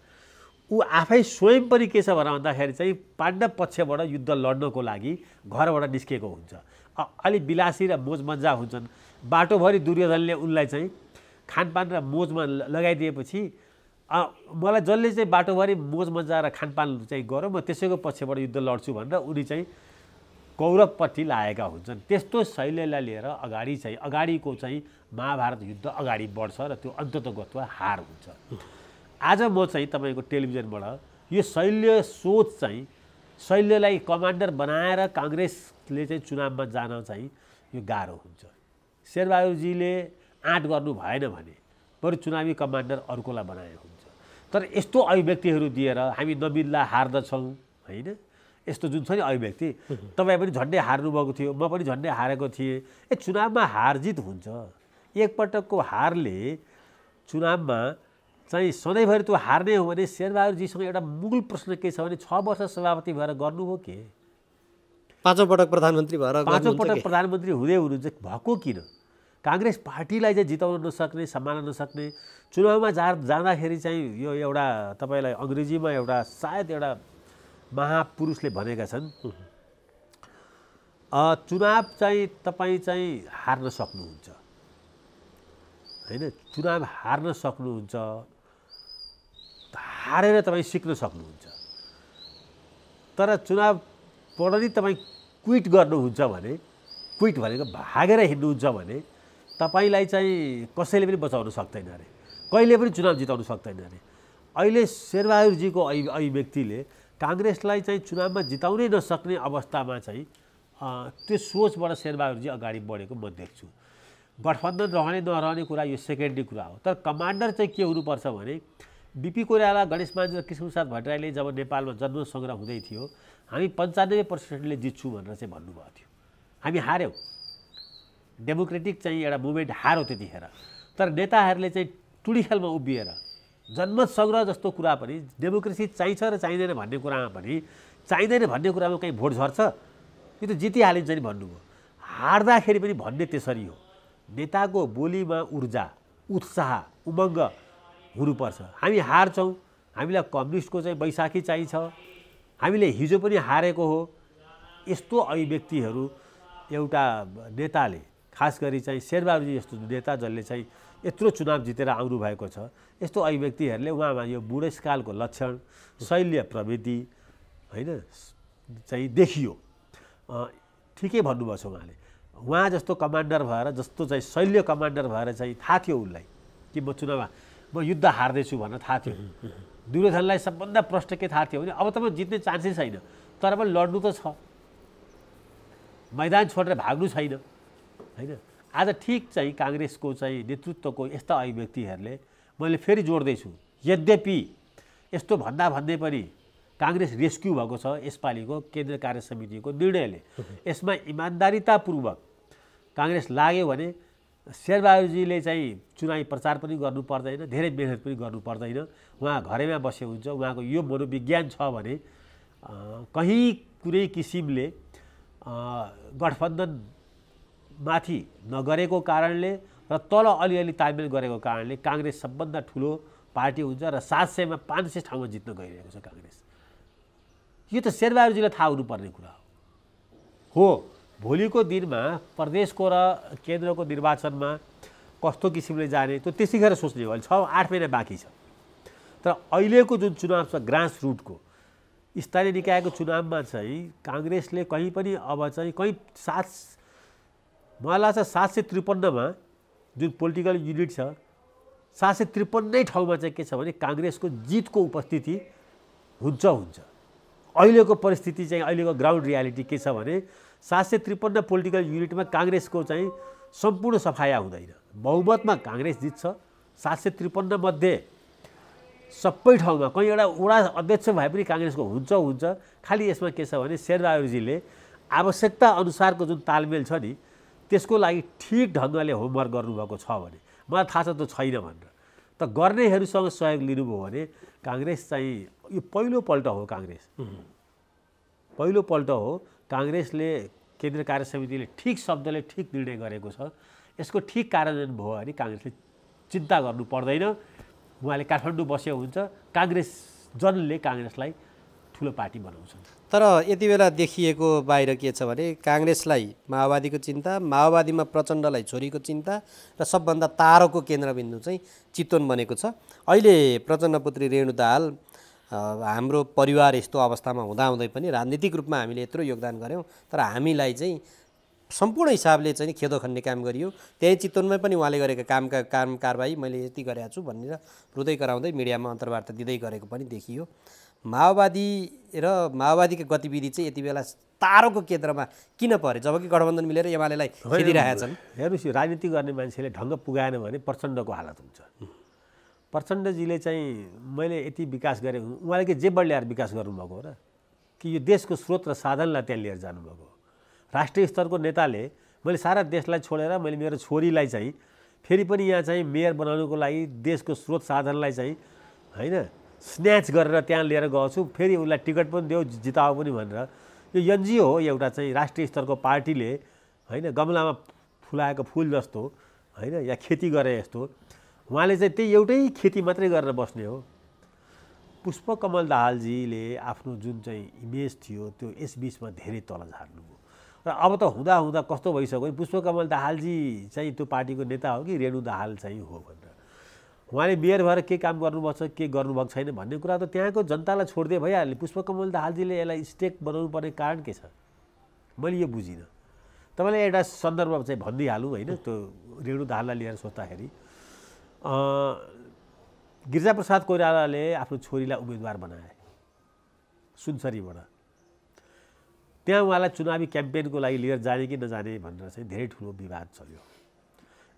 ऊ आफै स्वयं पनि के छ भन्दाखेरि चाहिँ पाण्डव पक्षबाट युद्ध लड्नको लागि घरबाट निस्केको हुन्छ। अलि विलासी र मोजमजा हुन्छन्। बाटोभरि दुर्योधनले उनलाई चाहिँ खानपान र मोजमा लगाइदिएपछि मलाई जसले चाहिँ बाटोभरि मोजमजा र खानपान चाहिँ गरौँ म त्यसैको पक्षबाट युद्ध लड्छु भनेर उनी चाहिँ कौरवपट्टि लागेका हुन्छन्। त्यस्तो शैल्यलाई लिएर अगाडिको चाहिँ महाभारत युद्ध अगाडि बढ्छ र त्यो अन्ततगतवा हार हुन्छ। आज म चाहिँ तपाईँको टेलिभिजनबाट यो शैल्य सोच चाहिँ शैल्यलाई कमान्डर बनाएर काङ्ग्रेसले चाहिँ चुनावमा जान चाहिँ यो गाह्रो हुन्छ। शेरबहादुरजीले आँट गर्नु भएन भने बरु चुनावी कमान्डर अर्कोलाई बनाएको हुन्छ। तर यस्तो अभिव्यक्तिहरू दिएर हामी नमिल्ला हार्दछौँ होइन, यस्तो जुन छ नि अभिव्यक्ति, तपाईँ पनि झन्डै हार्नुभएको थियो, म पनि झन्डै हारेको थिएँ। चुनावमा हारजित हुन्छ। एकपटकको हारले चुनावमा चाहिँ सधैँभरि त्यो हार्ने हो भने शेरबहादुरजीसँग एउटा मूल प्रश्न के छ भने 6 वर्ष सभापति भएर गर्नुभयो के? 5औं पटक प्रधानमन्त्री भएर 5औं पटक प्रधानमन्त्री हुँदै हुनुहुन्छ भएको किन? काङ्ग्रेस पार्टीलाई चाहिँ जिताउन नसक्ने, सम्हाल्न नसक्ने, चुनावमा जाँदाखेरि चाहिँ यो एउटा तपाईँलाई अङ्ग्रेजीमा एउटा सायद एउटा महापुरुषले भनेका छन्, चुनाव चाहिँ तपाईँ चाहिँ हार्न सक्नुहुन्छ होइन, चुनाव हार्न सक्नुहुन्छ, हारेर तपाईँ सिक्न सक्नुहुन्छ। तर चुनावबाट नि तपाईँ क्विट गर्नुहुन्छ भने, क्विट भनेको भागेर हिँड्नुहुन्छ भने तपाईलाई चाहिँ कसैले पनि बचाउन सक्दैन अरे, कहिले पनि चुनाव जिताउन सक्दैन अरे। अहिले शेरबहादुरजीको अभिव्यक्तिले काङ्ग्रेसलाई चाहिँ चुनावमा जिताउनै नसक्ने अवस्थामा चाहिँ त्यो सोचबाट शेरबहादुरजी अगाडि बढेको म देख्छु। गठबन्धन रहने नरहने कुरा यो सेकेन्डरी कुरा हो। तर कमान्डर चाहिँ के हुनुपर्छ भने बिपी कोइराला, गणेशमान र कृष्णप्रसाद भट्टराईले जब नेपालमा जनसङ्ग्रह हुँदै थियो हामी 95%ले जित्छु भनेर चाहिँ भन्नुभएको थियो। हामी हार्यौँ, डेमोक्रेटिक चाहिँ एउटा मुभमेन्ट हार्यो त्यतिखेर। तर नेताहरूले चाहिँ टुडी खेलमा उभिएर जनमत सङ्ग्रह जस्तो कुरा पनि, डेमोक्रेसी चाहिन्छ र चाहिँदैन भन्ने कुरामा पनि, चाहिँदैन भन्ने कुरामा कहीँ भोट झर्छ यो त जितिहालिन्छ नि भन्नुभयो। हार्दाखेरि पनि भन्ने त्यसरी हो, नेताको बोलीमा ऊर्जा, उत्साह, उमङ्ग हुनुपर्छ। हामी हार्छौँ, हामीलाई कम्युनिस्टको चाहिँ बैशाखी चाहिन्छ, हामीले हिजो पनि हारेको हो, यस्तो अभिव्यक्तिहरू एउटा नेताले, खास गरी चाहिँ शेरबहादुरजी जस्तो नेता जसले चाहिँ यत्रो चुनाव जितेर आउनु भएको छ, यस्तो अभिव्यक्तिहरूले उहाँमा यो बुढेसकालको लक्षण, शैल्य प्रवृत्ति होइन चाहिँ देखियो। ठिकै भन्नुभएको छ उहाँले। उहाँ जस्तो कमान्डर भएर, जस्तो चाहिँ शैल्य कमान्डर भएर चाहिँ थाहा थियो उसलाई कि म चुनावमा म युद्ध हार्दैछु भनेर थाहा थियो। दुर्योधनलाई सबभन्दा प्रष्ट के थाहा थियो भने अब त म जित्ने चान्सै छैन, तर पनि लड्नु त छ, मैदान छोडेर भाग्नु छैन होइन। आज ठिक चाहिँ काङ्ग्रेसको चाहिँ नेतृत्वको यस्ता अभिव्यक्तिहरूले, मैले फेरि जोड्दैछु, यद्यपि यस्तो भन्दै पनि काङ्ग्रेस रेस्क्यु भएको छ यसपालिको केन्द्रीय कार्य समितिको निर्णयले। यसमा इमान्दारितापूर्वक काङ्ग्रेस लाग्यो भने शेरबहादुरजीले चाहिँ चुनावी प्रचार पनि गर्नु पर्दैन, धेरै मेहनत पनि गर्नु पर्दैन, उहाँ घरैमा बसे हुन्छ। उहाँको यो मनोविज्ञान छ भने कहीँ कुनै किसिमले गठबन्धनमाथि नगरेको कारणले र तल अलिअलि तालमेल गरेको कारणले काङ्ग्रेस सबभन्दा ठुलो पार्टी हुन्छ र 700मा 500 ठाउँमा जित्न गइरहेको छ काङ्ग्रेस। यो त शेरबहादुरजीलाई थाहा हुनुपर्ने कुरा हो। भोलिको दिनमा प्रदेशको र केन्द्रको निर्वाचनमा कस्तो किसिमले जाने त्यो त्यतिखेर सोच्ने हो। अहिले 6-8 महिना बाँकी छ। तर अहिलेको जुन चुनाव छ ग्रास रुटको स्थानीय निकायको चुनावमा चाहिँ काङ्ग्रेसले कहीँ पनि अब चाहिँ कहीँ मलाई लाग्छ 753मा जुन पोलिटिकल युनिट छ 753 ठाउँमा चाहिँ के छ भने काङ्ग्रेसको जितको उपस्थिति हुन्छ। अहिलेको परिस्थिति चाहिँ अहिलेको ग्राउन्ड रियालिटी के छ भने 753 पोलिटिकल युनिटमा काङ्ग्रेसको चाहिँ सम्पूर्ण सफाया हुँदैन। बहुमतमा काङ्ग्रेस जित्छ। 753 मध्ये सबै ठाउँमा कहीँ एउटा वडा अध्यक्ष भए पनि काङ्ग्रेसको हुन्छ। खालि यसमा के छ भने शेरबहादुरजीले आवश्यकता अनुसारको जुन तालमेल छ नि त्यसको लागि ठिक ढङ्गले होमवर्क गर्नुभएको छ भने मलाई थाहा छ त्यो छैन भनेर त गर्नेहरूसँग सहयोग लिनुभयो भने काङ्ग्रेस चाहिँ यो पहिलोपल्ट हो। पहिलोपल्ट हो काङ्ग्रेसले केन्द्रीय कार्य समितिले ठिक शब्दले ठिक निर्णय गरेको छ। यसको ठिक कार्यान्वयन भयो भने काङ्ग्रेसले चिन्ता गर्नु पर्दैन। उहाँले काठमाडौँ बसे हुन्छ। काङ्ग्रेस जनले काङ्ग्रेसलाई ठुलो पार्टी बनाउँछन्। तर यति बेला देखिएको बाहिर के छ भने काङ्ग्रेसलाई माओवादीको चिन्ता, माओवादीमा प्रचण्डलाई छोरीको चिन्ता र सबभन्दा तारोको केन्द्रबिन्दु चाहिँ चितवन बनेको छ। अहिले प्रचण्ड पुत्री रेणु दाहाल हाम्रो परिवार यस्तो अवस्थामा हुँदाहुँदै पनि राजनीतिक रूपमा हामीले यत्रो योगदान गऱ्यौँ तर हामीलाई चाहिँ सम्पूर्ण हिसाबले चाहिँ खेदो खन्ने काम गरियो। त्यही चितवनमै पनि उहाँले गरेका काम कारबाही मैले यति गरेको छु भनेर रुँदै कराउँदै मिडियामा अन्तर्वार्ता दिँदै गरेको पनि देखियो। माओवादी र माओवादीका गतिविधि चाहिँ यति बेला तारोको केन्द्रमा किन परे जबकि गठबन्धन मिलेर एमालेलाई खेदिरहेका छन्? हेर्नुहोस्, राजनीति गर्ने मान्छेले ढङ्ग पुगाएन भने प्रचण्डको हालत हुन्छ। प्रचण्डजीले चाहिँ मैले यति विकास गरेँ उहाँले के जेबड ल्याएर विकास गर्नुभएको हो र कि यो देशको स्रोत र साधनलाई त्यहाँ लिएर जानुभएको हो? राष्ट्रिय स्तरको नेताले मैले सारा देशलाई छोडेर मैले मेरो छोरीलाई चाहिँ फेरि पनि यहाँ चाहिँ मेयर बनाउनुको लागि देशको स्रोत साधनलाई चाहिँ होइन स्न्याच गरेर त्यहाँ लिएर गएको छु, फेरि उसलाई टिकट पनि देऊ जिताऊ पनि भनेर यो एनजिओ हो एउटा चाहिँ राष्ट्रिय स्तरको पार्टीले होइन गमलामा फुलाएको फुल जस्तो होइन या खेती गरे जस्तो उहाँले चाहिँ त्यही एउटै खेती मात्रै गरेर बस्ने हो। पुष्पकमल दाहालजीले आफ्नो जुन चाहिँ इमेज थियो त्यो यस बिचमा धेरै तल झार्नुभयो र अब त हुँदा कस्तो भइसक्यो भने पुष्पकमल दाहालजी चाहिँ त्यो पार्टीको नेता हो कि रेणु दाहाल चाहिँ हो भनेर उहाँले मेयर भएर के काम गर्नुपर्छ के गर्नुभएको छैन भन्ने कुरा त त्यहाँको जनतालाई छोड्दै भइहाल्यो। पुष्पकमल दाहालजीले यसलाई स्टेक बनाउनु पर्ने कारण के छ मैले यो बुझिनँ। तपाईँलाई एउटा सन्दर्भ चाहिँ भनिदिइहालौँ होइन त्यो रेणु दाहाललाई लिएर सोच्दाखेरि गिरिजाप्रसाद कोइरालाले आफ्नो छोरीलाई उम्मेदवार बनाए सुनसरीबाट। त्यहाँ उहाँलाई चुनावी क्याम्पेनको लागि लिएर जाने कि नजाने भनेर चाहिँ धेरै ठुलो विवाद चल्यो।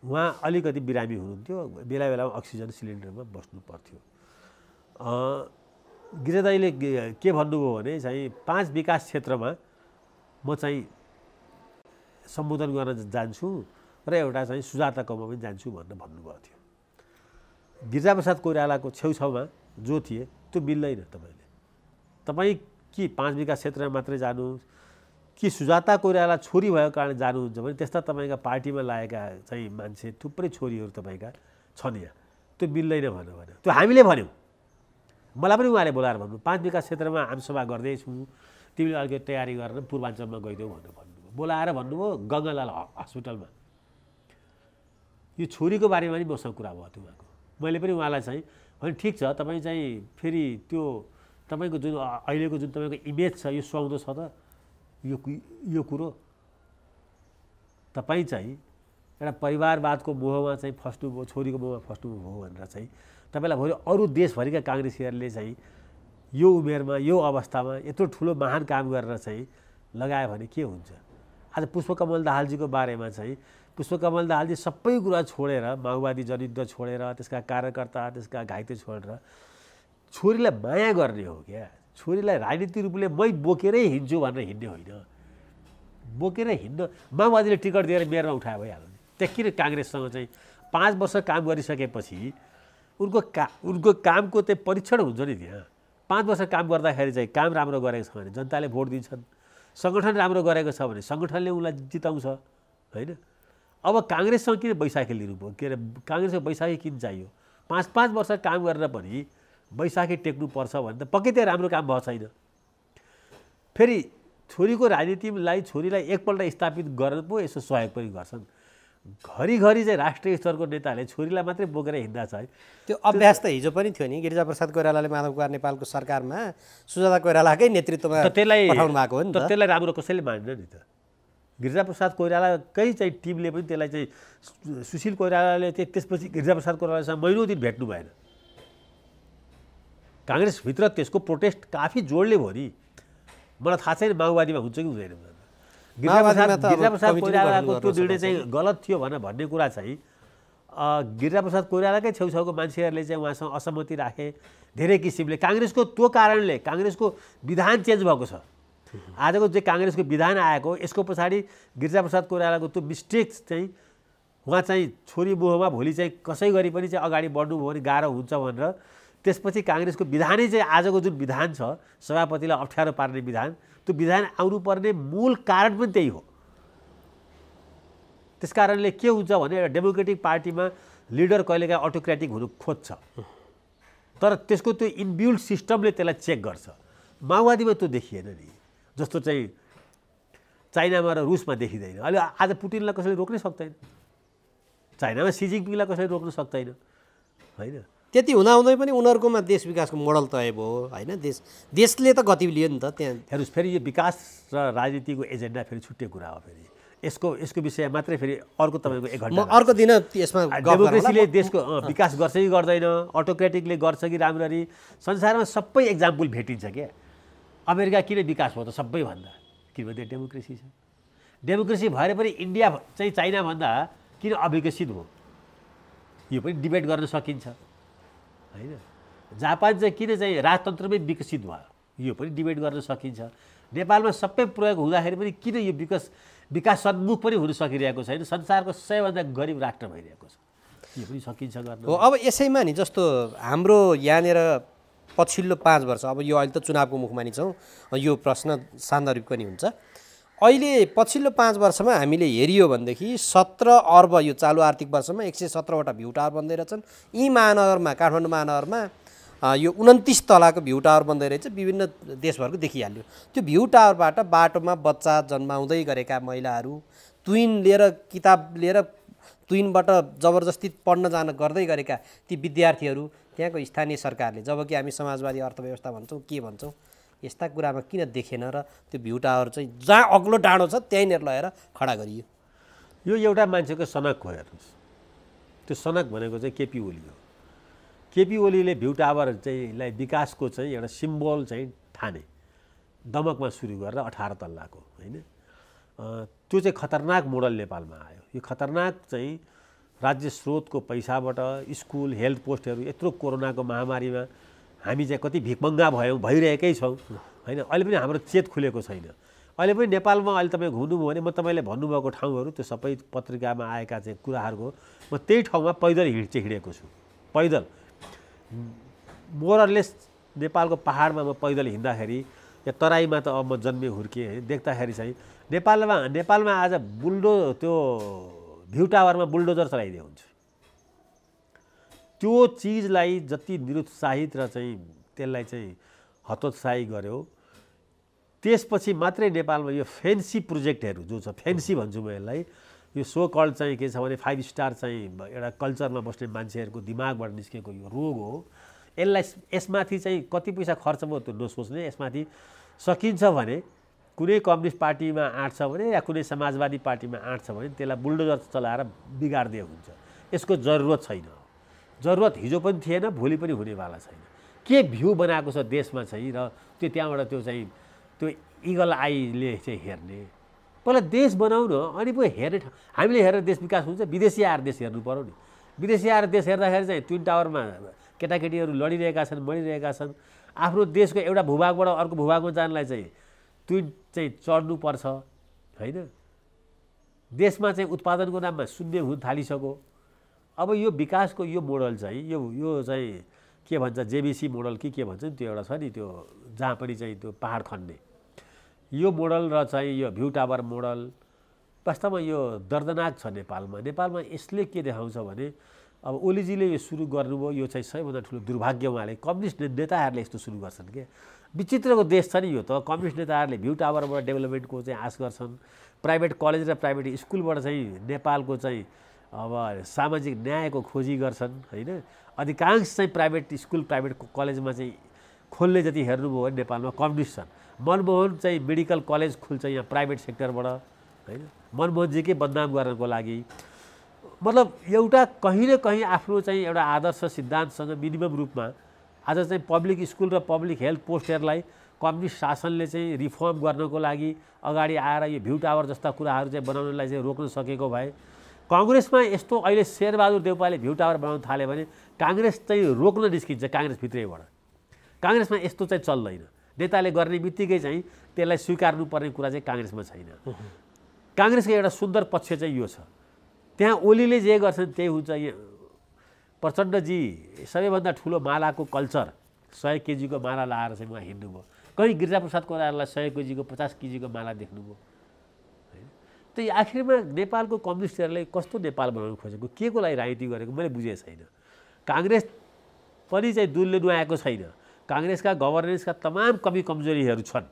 उहाँ अलिकति बिरामी हुनुहुन्थ्यो, बेला बेलामा अक्सिजन सिलिन्डरमा बस्नु पर्थ्यो। गिरिजादाईले के भन्नुभयो भने चाहिँ 5 विकास क्षेत्रमा म चाहिँ सम्बोधन गर्न जान्छु र एउटा चाहिँ सुजाताकोमा पनि जान्छु भनेर भन्नुभएको थियो। गिरिजाप्रसाद कोइरालाको छेउछाउमा जो थिए त्यो मिल्दैन। तपाईँ कि 5 विकास क्षेत्रमा मात्रै जानुहोस् कि सुजाता कोइराला छोरी भएको कारण जानुहुन्छ भने त्यस्ता तपाईँका पार्टीमा लागेका चाहिँ मान्छे थुप्रै छोरीहरू तपाईँका छन् यहाँ, त्यो मिल्दैन भन्नु भने त्यो हामीले भन्यौँ। मलाई पनि उहाँले बोलाएर भन्नु 5 विकास क्षेत्रमा आमसभा गर्दैछु तिमीले अलिकति तयारी गरेर पूर्वाञ्चलमा गइदेऊ भनेर भन्नुभयो। बोलाएर भन्नुभयो गङ्गालाल हस्पिटलमा। यो छोरीको बारेमा पनि मसँग कुरा भयो थियो उहाँको। मैले पनि उहाँलाई चाहिँ भने ठिक छ तपाईँ चाहिँ फेरि त्यो तपाईँको जुन अहिलेको जुन तपाईँको इमेज छ यो सुहाउँदो छ त यो कुरो तपाईँ चाहिँ एउटा परिवारवादको मोहमा चाहिँ फस्नुभयो, छोरीको मोहमा फस्नुभयो भनेर चाहिँ तपाईँलाई भोलि अरू देशभरिका काङ्ग्रेसीहरूले चाहिँ यो उमेरमा यो अवस्थामा यत्रो ठुलो महान काम गरेर चाहिँ लगायो भने के हुन्छ? आज पुष्पकमल दाहालजीको बारेमा चाहिँ पुष्पकमल दाहालजी सबै कुरा छोडेर माओवादी जनयुद्ध छोडेर त्यसका कार्यकर्ता त्यसका घाइते छोडेर छोरीलाई माया गर्ने हो क्या। छोरीलाई राजनीतिक रूपले मै बोकेरै हिँड्छु भनेर हिँड्ने होइन। बोकेर हिँड्न माओवादीले टिकट दिएर मेयरमा उठायो भइहाल्यो नि। त्यहाँ किन काङ्ग्रेससँग चाहिँ 5 वर्ष काम गरिसकेपछि उनको कामको चाहिँ परीक्षण हुन्छ नि। त्यहाँ 5 वर्ष काम गर्दाखेरि चाहिँ काम राम्रो गरेको छ भने जनताले भोट दिन्छन्, सङ्गठन राम्रो गरेको छ भने सङ्गठनले उनलाई जिताउँछ होइन। अब काङ्ग्रेससँग किन बैशाखी लिनुभयो? के अरे काङ्ग्रेसको बैशाखी किन चाहियो? 5-5 वर्ष काम गरेर पनि बैशाखी टेक्नुपर्छ भने त पक्कै त्यहाँ राम्रो काम भएको छैन। फेरि छोरीको राजनीतिलाई छोरीलाई एकपल्ट स्थापित गर्न पो यसो सहयोग पनि गर्छन्। घरिघरि चाहिँ राष्ट्रिय स्तरको नेताले छोरीलाई मात्रै बोकेर हिँड्दा छ है। त्यो अभ्यास त हिजो पनि थियो नि, गिरिजाप्रसाद कोइरालाले माधव कुमार नेपालको सरकारमा सुजाता कोइरालाकै नेतृत्वमा पठाउनु भएको हो नि त। त्यसलाई राम्रो कसैले मान्दैन नि त। गिरिजाप्रसाद कोइरालाकै चाहिँ टिमले पनि त्यसलाई चाहिँ सुशील कोइरालाले त्यसपछि गिरिजाप्रसाद कोइरालासँग महिनौँ दिन भेट्नु भएन। काङ्ग्रेसभित्र त्यसको प्रोटेस्ट काफी जोडले भयो नि। मलाई थाहा छैन माओवादीमा हुन्छ कि हुँदैन। गिरिजाप्रसाद कोइरालाको त्यो निर्णय चाहिँ गलत थियो भन्ने कुरा चाहिँ गिरिजाप्रसाद कोइरालाकै छेउछाउको मान्छेहरूले चाहिँ उहाँसँग असहमति राखे। धेरै किसिमले काङ्ग्रेसको त्यो कारणले काङ्ग्रेसको विधान चेन्ज भएको छ। आजको चाहिँ काङ्ग्रेसको विधान आएको यसको पछाडि गिरिजाप्रसाद कोइरालाको त्यो मिस्टेक चाहिँ उहाँ चाहिँ छोरी मोहमा भोलि चाहिँ कसै गरी पनि चाहिँ अगाडि बढ्नुभयो भने गाह्रो हुन्छ भनेर त्यसपछि काङ्ग्रेसको विधानै चाहिँ आजको जुन विधान छ सभापतिलाई अप्ठ्यारो पार्ने विधान, त्यो विधान आउनुपर्ने मूल कारण पनि त्यही हो। त्यस कारणले के हुन्छ भने एउटा डेमोक्रेटिक पार्टीमा लिडर कहिलेकाहीँ अटोक्रेटिक हुनु खोज्छ, तर त्यसको त्यो इनबिल्ट सिस्टमले त्यसलाई चेक गर्छ। माओवादीमा त्यो देखिएन नि, जस्तो चाहिँ चाइनामा र रुसमा देखिँदैन। अहिले आज पुटिनलाई कसैले रोक्नै सक्दैन, चाइनामा सी जिनपिङलाई कसैले रोक्न सक्दैन होइन। त्यति हुँदाहुँदै पनि उनीहरूकोमा देश विकासको मोडल तय भयो होइन। देशले त गति लियो नि त त्यहाँ। हेर्नुहोस्, फेरि यो विकास र राजनीतिको एजेन्डा फेरि छुट्टै कुरा हो। फेरि यसको विषय मात्रै फेरि अर्को तपाईँको 1 घन्टा अर्को दिन यसमा डेमोक्रेसीले देशको विकास गर्छ कि गर्दैन, अटोक्रेटिकले गर्छ कि राम्ररी, संसारमा सबै एक्जाम्पल भेटिन्छ क्या। अमेरिका किन विकास भयो त सबैभन्दा? किनभने डेमोक्रेसी छ। डेमोक्रेसी भएर पनि इन्डिया चाहिँ चाइनाभन्दा किन अविकसित भयो यो पनि डिबेट गर्न सकिन्छ होइन। जापान चाहिँ किन चाहिँ राजतन्त्रमै विकसित भयो यो पनि डिबेट गर्न सकिन्छ। नेपालमा सबै प्रयोग हुँदाखेरि पनि किन यो विकास सन्मुख पनि हुन सकिरहेको छैन? संसारको सबैभन्दा गरिब राष्ट्र भइरहेको छ, यो पनि सकिन्छ गर्न। हो, अब यसैमा नि जस्तो हाम्रो यहाँनिर पछिल्लो 5 वर्ष, अब यो अहिले त चुनावको मुखमा नि छौँ, यो प्रश्न सान्दर्भिक पनि हुन्छ। अहिले पछिल्लो 5 वर्षमा हामीले हेरियो भनेदेखि 17 अर्ब यो चालु आर्थिक वर्षमा 117वटा भ्यू टावर बन्दै रहेछन्। यी महानगरमा, काठमाडौँ महानगरमा यो 29 तलाको भ्यू टावर बन्दै रहेछ। विभिन्न देशभरको देखिहाल्यो। त्यो भ्यू टावरबाट बाटोमा बच्चा जन्माउँदै गरेका महिलाहरू, तुइन लिएर किताब लिएर तुइनबाट जबरजस्ती पढ्न जान गर्दै गरेका ती विद्यार्थीहरू, त्यहाँको स्थानीय सरकारले, जबकि हामी समाजवादी अर्थव्यवस्था भन्छौँ के भन्छौँ, यस्ता कुरामा किन देखेन र त्यो भ्यू टावर चाहिँ जहाँ अग्लो डाँडो छ त्यहीँनिर लगेर खडा गरियो? यो एउटा मान्छेको सनक हो। हेर्नुहोस्, त्यो सनक भनेको चाहिँ केपी ओली हो। केपी ओलीले भ्यू टावर चाहिँलाई विकासको चाहिँ एउटा सिम्बल चाहिँ ठाने, दमकमा सुरु गरेर 18 तल्लाको होइन। त्यो चाहिँ खतरनाक मोडल नेपालमा आयो। यो खतरनाक चाहिँ राज्य स्रोतको पैसाबाट स्कुल, हेल्थ पोस्टहरू, यत्रो कोरोनाको महामारीमा हामी चाहिँ कति भिखमङ्गा भइरहेकै छौँ होइन। अहिले पनि हाम्रो चेत खुलेको छैन। अहिले पनि नेपालमा अहिले तपाईँ घुम्नुभयो भने म तपाईँले भन्नुभएको ठाउँहरू त्यो सबै पत्रिकामा आएका चाहिँ कुराहरूको म त्यही ठाउँमा पैदल हिँडेको छु। पैदल मोरलेस नेपालको पहाडमा म पैदल हिँड्दाखेरि या तराईमा त अब म जन्मे हुर्केँ देख्दाखेरि चाहिँ नेपालमा आज त्यो भ्यू टावरमा बुल्डोजर चलाइदिएको हुन्छ। त्यो चिजलाई जति निरुत्साहित र चाहिँ त्यसलाई चाहिँ हतोत्साही गर्यो, त्यसपछि मात्रै नेपालमा यो फेन्सी प्रोजेक्टहरू जो छ, फेन्सी भन्छु म यसलाई, यो सो कल्ड चाहिँ के छ भने 5 स्टार चाहिँ एउटा कल्चरमा बस्ने मान्छेहरूको दिमागबाट निस्केको यो रोग हो। यसमाथि चाहिँ कति पैसा खर्च भयो त्यो नसोच्ने, यसमाथि सकिन्छ भने कुनै कम्युनिस्ट पार्टीमा आँट छ भने या कुनै समाजवादी पार्टीमा आँट छ भने त्यसलाई बुल्डोजर चलाएर बिगार्दै हुन्छ। यसको जरुरत छैन। जरुरत हिजो पनि थिएन, भोलि पनि हुनेवाला छैन। के भ्यू बनाएको छ देशमा चाहिँ र त्यो त्यहाँबाट त्यो चाहिँ त्यो इगल आईले चाहिँ हेर्ने। पहिला देश बनाउन अनि पो हेर्ने। हामीले हेरेर देश विकास हुन्छ, विदेशी आएर देश हेर्नु पर्यो नि। विदेशी आएर देश हेर्दाखेरि चाहिँ ट्विन टावरमा केटाकेटीहरू लडिरहेका छन्, मरिरहेका छन्। आफ्नो देशको एउटा भूभागबाट अर्को भूभागमा जानलाई चाहिँ ट्विन चाहिँ चढ्नुपर्छ होइन। देशमा चाहिँ उत्पादनको नाममा शून्य हुन थालिसक्यो। अब यो विकासको यो मोडल चाहिँ यो चाहिँ के भन्छ, जेबिसी मोडल कि के भन्छ नि, त्यो एउटा छ नि, त्यो जहाँ पनि चाहिँ त्यो पहाड खन्ने यो मोडल र चाहिँ यो भ्यू टावर मोडल वास्तवमा यो दर्दनाक छ नेपालमा। नेपालमा यसले के देखाउँछ भने अब ओलीजीले यो सुरु गर्नुभयो, यो चाहिँ सबैभन्दा ठुलो दुर्भाग्य उहाँले। कम्युनिस्ट नेताहरूले यस्तो सुरु गर्छन् के। विचित्रको देश छ नि यो त। कम्युनिस्ट नेताहरूले भ्यू टावरबाट डेभलपमेन्टको चाहिँ आश गर्छन्, प्राइभेट कलेज र प्राइभेट स्कुलबाट चाहिँ नेपालको चाहिँ अब सामाजिक न्यायको खोजी गर्छन् होइन। अधिकांश चाहिँ प्राइभेट स्कुल प्राइभेट कलेजमा चाहिँ खोल्ने जति हेर्नुभयो भने नेपालमा कम्युनिस्ट छन्। मनमोहन चाहिँ मेडिकल कलेज खुल्छ यहाँ प्राइभेट सेक्टरबाट होइन, मनमोहनजीकै बदनाम गर्नको लागि। मतलब एउटा कहीँ न कहीँ आफ्नो चाहिँ एउटा आदर्श सिद्धान्तसँग मिनिमम रूपमा आज चाहिँ पब्लिक स्कुल र पब्लिक हेल्थ पोस्टहरूलाई कम्युनिस्ट शासनले चाहिँ रिफर्म गर्नको लागि अगाडि आएर यो भ्यू टावर जस्ता कुराहरू चाहिँ बनाउनलाई चाहिँ रोक्न सकेको भए, काङ्ग्रेसमा यस्तो अहिले शेरबहादुर देउपाले भ्यू टावर बनाउन थाल्यो भने काङ्ग्रेस चाहिँ रोक्न निस्किन्छ काङ्ग्रेसभित्रैबाट। काङ्ग्रेसमा यस्तो चाहिँ चल्दैन। नेताले गर्ने बित्तिकै चाहिँ त्यसलाई स्वीकार्नुपर्ने कुरा चाहिँ काङ्ग्रेसमा छैन। काङ्ग्रेसको एउटा सुन्दर पक्ष चाहिँ यो छ, त्यहाँ ओलीले जे गर्छन् त्यही हुन्छ। प्रचण्डजी सबैभन्दा ठुलो मालाको कल्चर 100 केजीको माला लाएर चाहिँ उहाँ हिँड्नुभयो। कहीँ गिरिजाप्रसाद कोइरालालाई 100 केजीको 50 केजीको माला देख्नुभयो होइन। त आखिरमा नेपालको कम्युनिस्टहरूले कस्तो नेपाल बनाउनु खोजेको, के को लागि राजनीति गरेको मैले बुझेको छैन। काङ्ग्रेस पनि चाहिँ दुलले नुहाएको छैन। काङ्ग्रेसका गभर्नेन्सका तमाम कमी कमजोरीहरू छन्।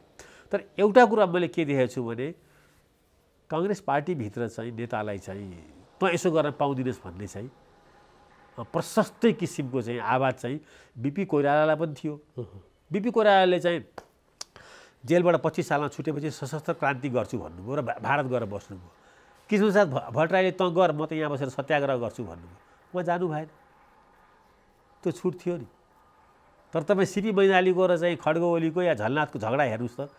तर एउटा कुरा मैले के देखेको छु भने काङ्ग्रेस पार्टीभित्र चाहिँ नेतालाई चाहिँ तँ यसो गर्न पाउँदिनस् भन्ने चाहिँ प्रशस्तै किसिमको चाहिँ आवाज चाहिँ बिपी कोइरालालाई पनि थियो। बिपी कोइरालाले चाहिँ जेलबाट 25 सालमा छुटेपछि सशस्त्र क्रान्ति गर्छु भन्नुभयो र भारत गएर बस्नुभयो। कृष्णप्रसाद भट्टराईले तँ गर म त यहाँ बसेर सत्याग्रह गर्छु भन्नुभयो, उहाँ जानु भएन, त्यो छुट थियो नि। तर तपाईँ सिपी मैनालीको र चाहिँ खड्ग ओलीको या झलनाथको झगडा हेर्नुहोस् त।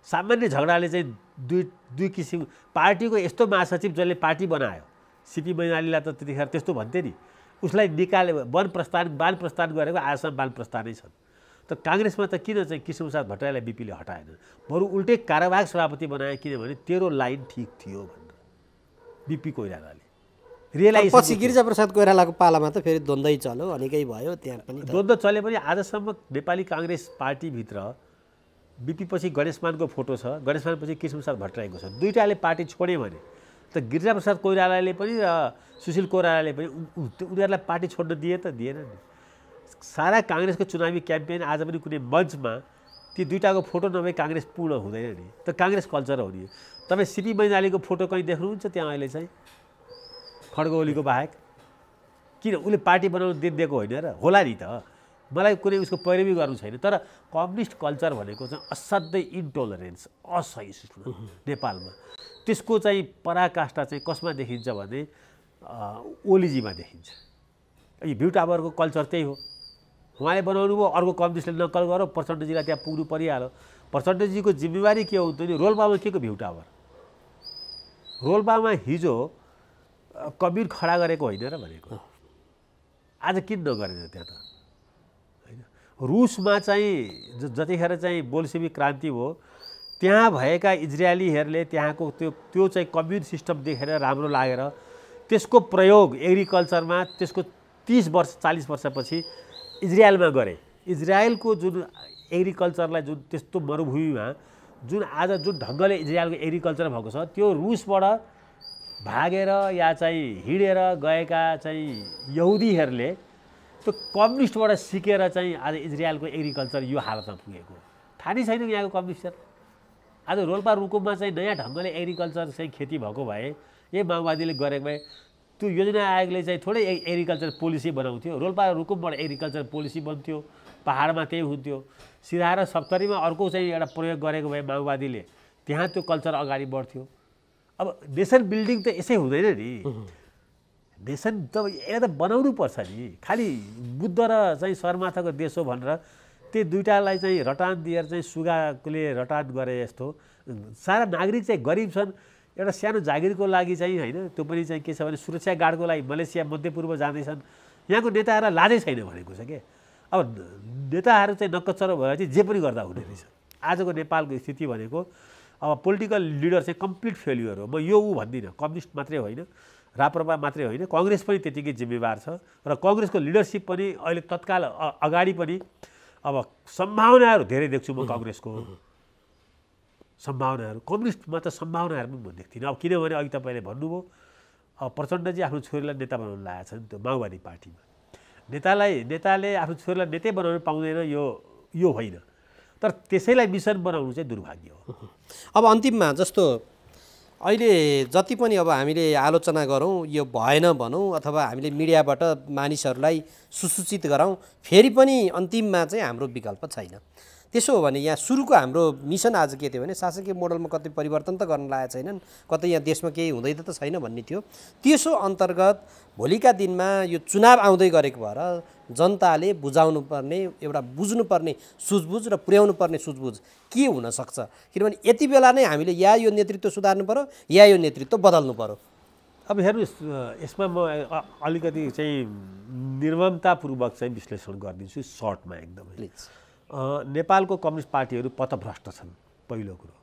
सामान्य झगडाले चाहिँ दुई किसिम पार्टीको यस्तो महासचिव जसले पार्टी बनायो, सिपी मैनालीलाई त त्यतिखेर त्यस्तो भन्थे नि, उसलाई निकाले बान प्रस्थान गरेको आजसम्म बान प्रस्थानै छन्। तर काङ्ग्रेसमा त किन चाहिँ कृष्णप्रसाद भट्टराईलाई बिपीले हटाएन, बरु उल्टै कार्यवाहक सभापति बनाए, किनभने तेरो लाइन ठिक थियो भनेर बिपी कोइरालाले रियलाइज। पछि गिरिजाप्रसाद कोइरालाको पालामा त फेरि द्वन्द्वै चल्यो, अनेकै भयो त्यहाँ पनि। द्वन्द्व चले पनि आजसम्म नेपाली काङ्ग्रेस पार्टीभित्र बिपी पछि गणेशमानको फोटो छ, गणेशमानपछि कृष्णप्रसाद भट्टराईको छ। दुईटाले पार्टी छोड्यो भने त गिरिजाप्रसाद कोइरालाले पनि र सुशील कोइरालाले पनि उनीहरूलाई पार्टी छोड्न दिए त दिएन नि। सारा काङ्ग्रेसको चुनावी क्याम्पेन आज पनि कुनै मञ्चमा ती दुईटाको फोटो नभए काङ्ग्रेस पूर्ण हुँदैन नि। त काङ्ग्रेस कल्चर हो नि। तपाईँ सिपी मैनालीको फोटो कहीँ देख्नुहुन्छ त्यहाँ अहिले चाहिँ खड्ग ओलीको बाहेक? किन उसले पार्टी बनाउनु दिएको होइन र? होला नि त, मलाई कुनै उसको पैरवी गर्नु छैन। तर कम्युनिस्ट कल्चर भनेको चाहिँ असाध्यै इन्टोलरेन्स, असहिष्णु नेपालमा। त्यसको चाहिँ पराकाष्ठा चाहिँ कसमा देखिन्छ भने ओलीजीमा देखिन्छ। यो भ्यू टावरको कल्चर त्यही हो। उहाँले बनाउनु भयो, अर्को कम्युनिस्टले नक्कल गऱ्यो, प्रचण्डजीलाई त्यहाँ पुग्नु परिहाल्यो। प्रचण्डजीको जिम्मेवारी के हुन्थ्यो नि? रोल्पामा के को भ्यू टावर? रोल्पामा हिजो कम्युन खडा गरेको होइन र भनेको, आज किन नगरेन त्यहाँ त होइन? रुसमा चाहिँ जतिखेर चाहिँ बोल्सेविक क्रान्ति भयो, त्यहाँ भएका इजरायलीहरूले त्यहाँको त्यो चाहिँ कम्युन सिस्टम देखेर राम्रो लागेर त्यसको प्रयोग एग्रिकल्चरमा त्यसको 30 वर्ष 40 वर्षपछि इजरायलमा गरे। इजरायलको जुन एग्रिकल्चरलाई जुन त्यस्तो मरुभूमिमा जुन आज जुन ढङ्गले इजरायलको एग्रिकल्चर भएको छ, त्यो रुसबाट भागेर या चाहिँ हिँडेर गएका चाहिँ यहुदीहरूले त्यो कम्युनिस्टबाट सिकेर चाहिँ आज इजरायलको एग्रिकल्चर यो हालतमा पुगेको। थाहा नै छैन यहाँको कम्युनिस्टहरू। आज रोल्पा रुकुममा चाहिँ नयाँ ढङ्गले एग्रिकल्चर चाहिँ खेती भएको भए, यही माओवादीले गरेको भए, त्यो योजना आयोगले चाहिँ थोरै एग्रिकल्चर पोलिसी बनाउँथ्यो। रोल्पा रुकुमबाट एग्रिकल्चर पोलिसी बन्थ्यो, पहाडमा त्यही हुन्थ्यो। सिधा र सप्तरीमा अर्को चाहिँ एउटा प्रयोग गरेको भए माओवादीले, त्यहाँ त्यो कल्चर अगाडि बढ्थ्यो। अब नेसन बिल्डिङ त यसै हुँदैन नि। नेसन त यसलाई त बनाउनु पर्छ नि। खालि बुद्ध र चाहिँ सरमाथाको देश हो भनेर त्यो दुईटालाई चाहिँ रटान दिएर चाहिँ सुगाले रटान गरे जस्तो। सारा नागरिक चाहिँ गरिब छन्, एउटा सानो जागिरको लागि चाहिँ होइन, त्यो पनि चाहिँ के छ भने सुरक्षा गार्डको लागि मलेसिया मध्यपूर्व जाँदैछन्। यहाँको नेताहरूलाई लाजै छैन भनेको छ के। अब नेताहरू चाहिँ नक्कचरो भएर चाहिँ जे पनि गर्दा हुने रहेछ। आजको नेपालको स्थिति भनेको अब पोलिटिकल लिडर चाहिँ कम्प्लिट फेल्युर हो। म यो भन्दिनँ, कम्युनिस्ट मात्रै होइन, राप्रपा मात्रै होइन, कङ्ग्रेस पनि त्यतिकै जिम्मेवार छ। र कङ्ग्रेसको लिडरसिप पनि अहिले तत्काल अगाडि पनि अब सम्भावनाहरू धेरै देख्छु म कङ्ग्रेसको। सम्भावनाहरू कम्युनिस्टमा त सम्भावनाहरू पनि म देख्दिनँ। अब किनभने अघि तपाईँले भन्नुभयो प्रचण्डजी आफ्नो छोरीलाई नेता बनाउन लागेका छन् त्यो माओवादी पार्टीमा। नेताले आफ्नो छोरीलाई नेतै बनाउन पाउँदैन यो होइन, तर त्यसैलाई मिसन बनाउनु चाहिँ दुर्भाग्य हो। अब अन्तिममा जस्तो अहिले जति पनि अब हामीले आलोचना गरौँ यो भएन भनौँ अथवा हामीले मिडियाबाट मानिसहरूलाई सुसूचित गराउँ, फेरि पनि अन्तिममा चाहिँ हाम्रो विकल्प छैन। त्यसो हो भने यहाँ सुरुको हाम्रो मिसन आज के थियो भने शासकीय मोडलमा कतै परिवर्तन त गर्न लागेका छैनन्, कतै यहाँ देशमा केही हुँदैन त छैन भन्ने थियो। त्यसो अन्तर्गत भोलिका दिनमा यो चुनाव आउँदै गरेको भएर जनताले बुझाउनु पर्ने एउटा बुझ्नुपर्ने सुझबुझ र पुर्याउनु पर्ने सुझबुझ के हुनसक्छ, किनभने यति बेला नै हामीले या यो नेतृत्व सुधार्नु पर्यो या यो नेतृत्व बदल्नु पर्यो। अब हेर्नुहोस्, यसमा म अलिकति चाहिँ निर्ममतापूर्वक चाहिँ विश्लेषण गरिदिन्छु सर्टमा एकदमै। प्लिज। नेपालको कम्युनिस्ट पार्टीहरू पथभ्रष्ट छन्। पहिलो कुरो,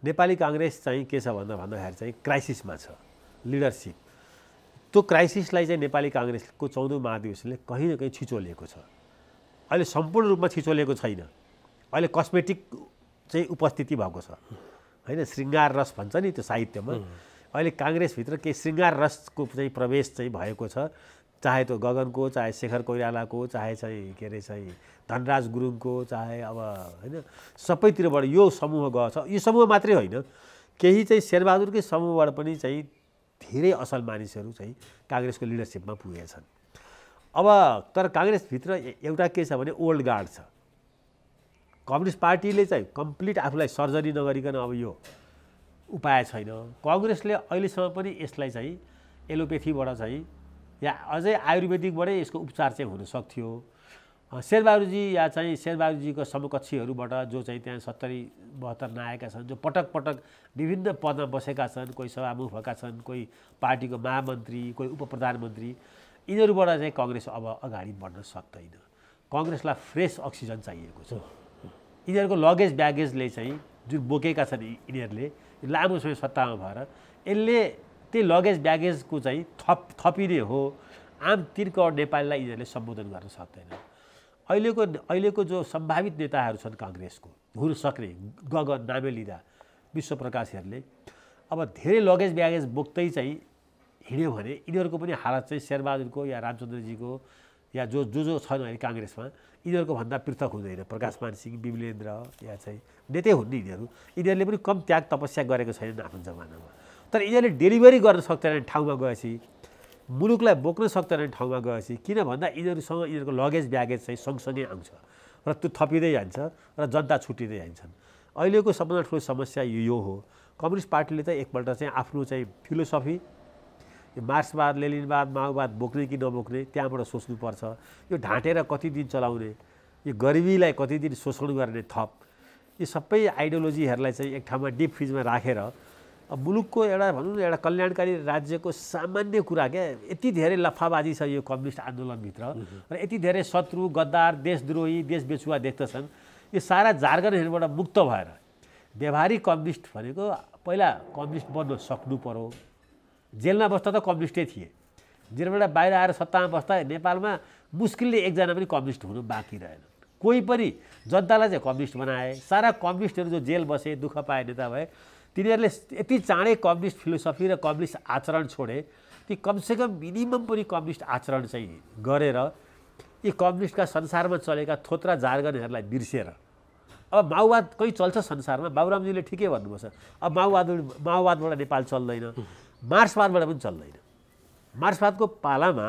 नेपाली काङ्ग्रेस चाहिँ के छ भन्दाखेरि चाहिँ क्राइसिसमा छ, लिडरसिप। त्यो क्राइसिसलाई चाहिँ नेपाली काङ्ग्रेसको 14औं महाधिवेशनले कहीँ न कहीँ छिचोलिएको छ। अहिले सम्पूर्ण रूपमा छिचोलिएको छैन, अहिले कस्मेटिक चाहिँ उपस्थिति भएको छ होइन। श्रृङ्गार रस भन्छ नि त्यो साहित्यमा, अहिले काङ्ग्रेसभित्र केही श्रृङ्गार रसको चाहिँ प्रवेश चाहिँ भएको छ। चाहे त्यो गगनको, चाहे शेखर कोइरालाको, चाहे चाहिँ के अरे चाहिँ धनराज गुरुङको, चाहे अब होइन सबैतिरबाट यो समूह गएको छ। यो समूह मात्रै होइन, केही चाहिँ शेरबहादुरकै समूहबाट पनि चाहिँ धेरै असल मानिसहरू चाहिँ काङ्ग्रेसको लिडरसिपमा पुगेका छन्। अब तर काङ्ग्रेसभित्र एउटा के छ भने ओल्ड गार्ड छ। कम्युनिस्ट पार्टीले चाहिँ कम्प्लिट आफूलाई सर्जरी नगरिकन अब यो उपाय छैन। कङ्ग्रेसले अहिलेसम्म पनि यसलाई चाहिँ एलोपेथीबाट चाहिँ या अझै आयुर्वेदिकबाटै यसको उपचार चाहिँ हुन सक्थ्यो। शेरबहादुरजी या चाहिँ शेरबहादुरजीको समकक्षीहरूबाट जो चाहिँ त्यहाँ 70-72 नआएका छन्, जो पटक पटक विभिन्न पदमा बसेका छन्, कोही सभामुख भएका छन्, कोही पार्टीको महामन्त्री, कोही उप प्रधानमन्त्री, यिनीहरूबाट चाहिँ कङ्ग्रेस अब अगाडि बढ्न सक्दैन। कङ्ग्रेसलाई फ्रेस अक्सिजन चाहिएको छ। यिनीहरूको लगेज ब्यागेजले चाहिँ जुन बोकेका छन् यिनीहरूले लामो समय सत्तामा भएर यसले त्यही लगेज ब्यागेजको चाहिँ थपिने हो। आम 3 करोड नेपालीलाई यिनीहरूले सम्बोधन गर्न सक्दैन। अहिलेको जो सम्भावित नेताहरू छन् काङ्ग्रेसको हुन सक्ने, गगन नामै लिँदा विश्वप्रकाशहरूले अब धेरै लगेज ब्यागेज बोक्दै चाहिँ हिँड्यो भने यिनीहरूको पनि हालत चाहिँ शेरबहादुरको या रामचन्द्रजीको या जो छन् अहिले काङ्ग्रेसमा यिनीहरूको भन्दा पृथक हुँदैन। प्रकाशमान सिंह, विमलेन्द्र या चाहिँ नेतै हुन् नि यिनीहरूले पनि कम त्याग तपस्या गरेको छैनन् आफ्नो जमानामा। तर यिनीहरूले डेलिभरी गर्न सक्दैनन् ठाउँमा गएपछि, मुलुकलाई बोक्न सक्दैनन् ठाउँमा गएपछि। किन भन्दा यिनीहरूसँग यिनीहरूको लगेज ब्यागेज चाहिँ सँगसँगै आउँछ र त्यो थपिँदै जान्छ र जनता छुट्टिँदै जान्छन्। अहिलेको सबभन्दा ठुलो समस्या यो हो। कम्युनिस्ट पार्टीले त एकपल्ट चाहिँ आफ्नो चाहिँ फिलोसफी, यो मार्क्सवाद, लेनिनवाद, माओवाद बोक्ने कि नबोक्ने त्यहाँबाट सोच्नुपर्छ। यो ढाँटेर कति दिन चलाउने, यो गरिबीलाई कति दिन शोषण गर्ने थप, यो सबै आइडियोलोजीहरूलाई चाहिँ एक ठाउँमा डिप फ्रिजमा राखेर मुलुकको एउटा भनौँ न एउटा कल्याणकारी राज्यको सामान्य कुरा क्या, यति धेरै लफाबाजी छ यो कम्युनिस्ट आन्दोलनभित्र र यति धेरै शत्रु, गद्दार, देशद्रोही, देश बेचुवा देख्दछन्। यो सारा जार्गनहरूबाट मुक्त भएर व्यवहारिक कम्युनिस्ट भनेको पहिला कम्युनिस्ट बन्न सक्नु पर्यो। जेलमा बस्दा त कम्युनिस्टै थिए, जेलबाट बाहिर आएर सत्तामा बस्दा नेपालमा मुस्किलले एकजना पनि कम्युनिस्ट हुनु बाँकी रहेन। कोही पनि जनतालाई चाहिँ कम्युनिस्ट बनाए। सारा कम्युनिस्टहरू जो जेल बसे, दुःख पाए, नेता भए, तिनीहरूले यति चाँडै कम्युनिस्ट फिलोसफी र कम्युनिस्ट आचरण छोडे कि कमसेकम मिनिमम पनि कम्युनिस्ट आचरण चाहिँ गरेर यी कम्युनिस्टका संसारमा चलेका थोत्रा जार्गनहरूलाई बिर्सेर। अब माओवाद कहीँ चल्छ संसारमा, बाबुरामजीले ठिकै भन्नुभएको छ। अब माओवादबाट नेपाल चल्दैन, मार्क्सवादबाट पनि चल्दैन। मार्क्सवादको पालामा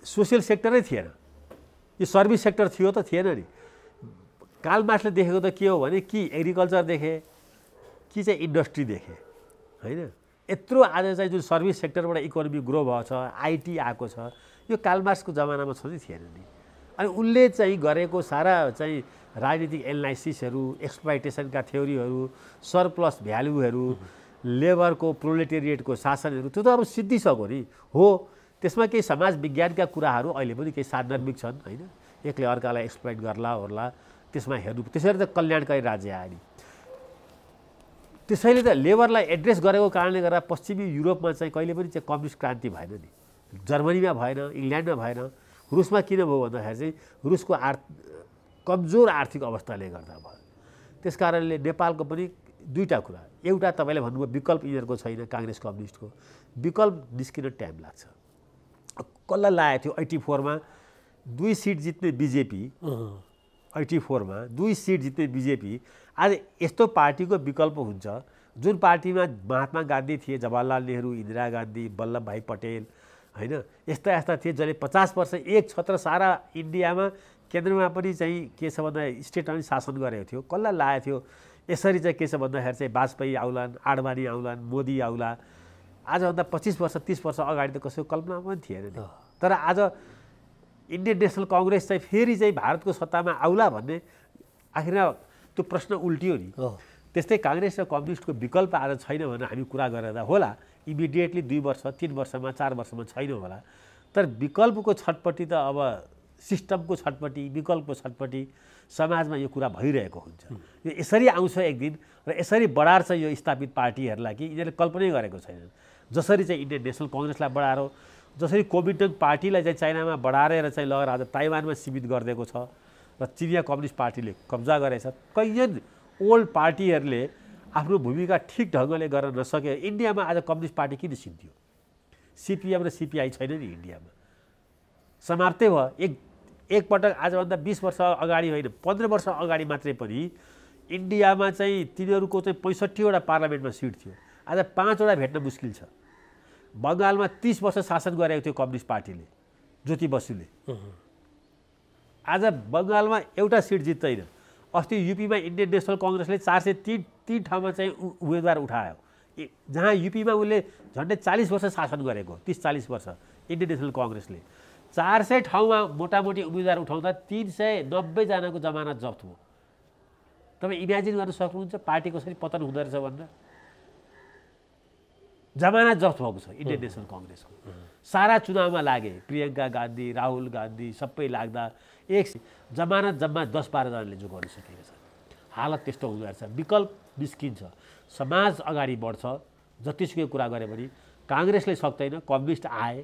सोसियल सेक्टरै थिएन, यो सर्भिस सेक्टर थियो त थिएन नि। कार्ल मार्क्सले देखेको त के हो भने कि एग्रिकल्चर देखे कि चाहिँ इन्डस्ट्री देखे होइन। यत्रो आज चाहिँ जुन सर्भिस सेक्टरबाट इकोनोमी ग्रो भएको छ, आइटी आएको छ, यो कार्ल मार्क्सको जमानामा छँदै थिएन नि। अनि उनले चाहिँ गरेको सारा चाहिँ राजनीतिक एनालाइसिसहरू, एक्सप्लोइटेसनका थ्योरीहरू, सरप्लस भ्यालुहरू, लेबरको प्रोलेटेरिएटको शासनहरू, त्यो त अब सिद्धिसक्यो नि हो। त्यसमा केही समाज विज्ञानका कुराहरू अहिले पनि केही सान्दर्भिक छन् होइन। एकले अर्कालाई एक्सप्लोइट गर्ला ओर्ला, त्यसमा हेर्नु, त्यसरी त कल्याणकारी राज्य आयो नि। त्यसैले त लेबरलाई एड्रेस गरेको कारणले गर्दा पश्चिमी युरोपमा चाहिँ कहिले पनि चाहिँ कम्युनिस्ट क्रान्ति भएन नि। जर्मनीमा भएन, इङ्ल्यान्डमा भएन। रुसमा किन भयो भन्दाखेरि चाहिँ रुसको कमजोर आर्थिक अवस्थाले गर्दा भयो। त्यस कारणले नेपालको पनि दुईटा कुरा, एउटा तपाईँले भन्नुभयो विकल्प यिनीहरूको छैन काङ्ग्रेस कम्युनिस्टको, विकल्प निस्किन टाइम लाग्छ। कसलाई लागेको थियो 84 मा 2 सिट जित्ने बिजेपी, 84 मा 2 सिट जित्ने बिजेपी आज यस्तो पार्टीको विकल्प हुन्छ जुन पार्टीमा महात्मा गान्धी थिए, जवाहरलाल नेहरू, इन्दिरा गान्धी, वल्लभ भाइ पटेल हैन, यस्ता यस्ता थिए जसले 50 वर्ष एक छत्र सारा इन्डियामा केन्द्रमा पनि चाहिँ के छ भन्दा स्टेटमा पनि शासन गरेको थियो। कसलाई लागेको थियो यसरी चाहिँ के छ भन्दाखेरि चाहिँ वाजपेयी आउलान्, आडवाणी आउलान्, मोदी आउला, आजभन्दा 25 वर्ष 30 वर्ष अगाडि त कसैको कल्पना पनि थिएन नि। तर आज इन्डियन नेसनल कङ्ग्रेस चाहिँ फेरि चाहिँ भारतको सत्तामा आउला भन्ने आखिरमा त्यो प्रश्न उल्टियो नि। त्यस्तै काङ्ग्रेस र कम्युनिस्टको विकल्प आज छैन भनेर हामी कुरा गरेर होला, इमिडिएटली 2 वर्ष 3 वर्षमा 4 वर्षमा छैन होला, तर विकल्पको छटपट्टि त अब सिस्टमको छटपट्टि, विकल्पको छटपट्टि समाजमा यो कुरा भइरहेको हुन्छ। यो यसरी आउँछ एक दिन र यसरी बढार्छ यो स्थापित पार्टीहरूलाई कि यिनीहरूले कल्पनै गरेको छैन। जसरी चाहिँ इन्डियन नेसनल कङ्ग्रेसलाई बढाएर, जसरी कोमिन्टन पार्टीलाई चाहिँ चाइनामा बढाएर चाहिँ लगेर आज ताइवानमा सीमित गरिदिएको छ र चिनिया कम्युनिस्ट पार्टीले कब्जा गरेछ। कैयन ओल्ड पार्टीहरूले आफ्नो भूमिका ठिक ढङ्गले गर्न नसके इन्डियामा आज कम्युनिस्ट पार्टी किन सिन्थ्यो? सिपिएम र सिपिआई छैन नि इन्डियामा, समाप्तै भयो। एकपटक आजभन्दा 20 वर्ष अगाडि होइन 15 वर्ष अगाडि मात्रै पनि इन्डियामा चाहिँ तिनीहरूको चाहिँ 65 वटा पार्लियामेन्टमा सिट थियो, आज 5 वटा भेट्न मुस्किल छ। बङ्गालमा 30 वर्ष शासन गरेको थियो कम्युनिस्ट पार्टीले, ज्योति बसुले, आज बङ्गालमा एउटा सिट जित्दैन। अस्ति युपीमा इन्डियन नेसनल कङ्ग्रेसले 403 ठाउँमा चाहिँ उम्मेदवार उठायो, जहाँ युपीमा उसले झन्डै 40 वर्ष शासन गरेको, 30-40 वर्ष इन्डियन नेसनल कङ्ग्रेसले 400 ठाउँमा मोटामोटी उम्मेदवार उठाउँदा 390 जनाको जमानत जफ्त भयो। तपाईँ इमेजिन गर्न सक्नुहुन्छ पार्टी कसरी पतन हुँदो रहेछ भनेर? जमानत जफ्त भएको छ इन्डियन नेसनल कङ्ग्रेसको। सारा चुनावमा लागे, प्रियङ्का गान्धी, राहुल गान्धी सबै लाग्दा एक जमानत जम्मा 10-12 जनाले जो गर्न सकेको छ। हालत त्यस्तो हुँदो रहेछ। विकल्प निस्किन्छ, समाज अगाडि बढ्छ। जतिसुकै कुरा गरे पनि काङ्ग्रेसले सक्दैन, कम्युनिस्ट आए,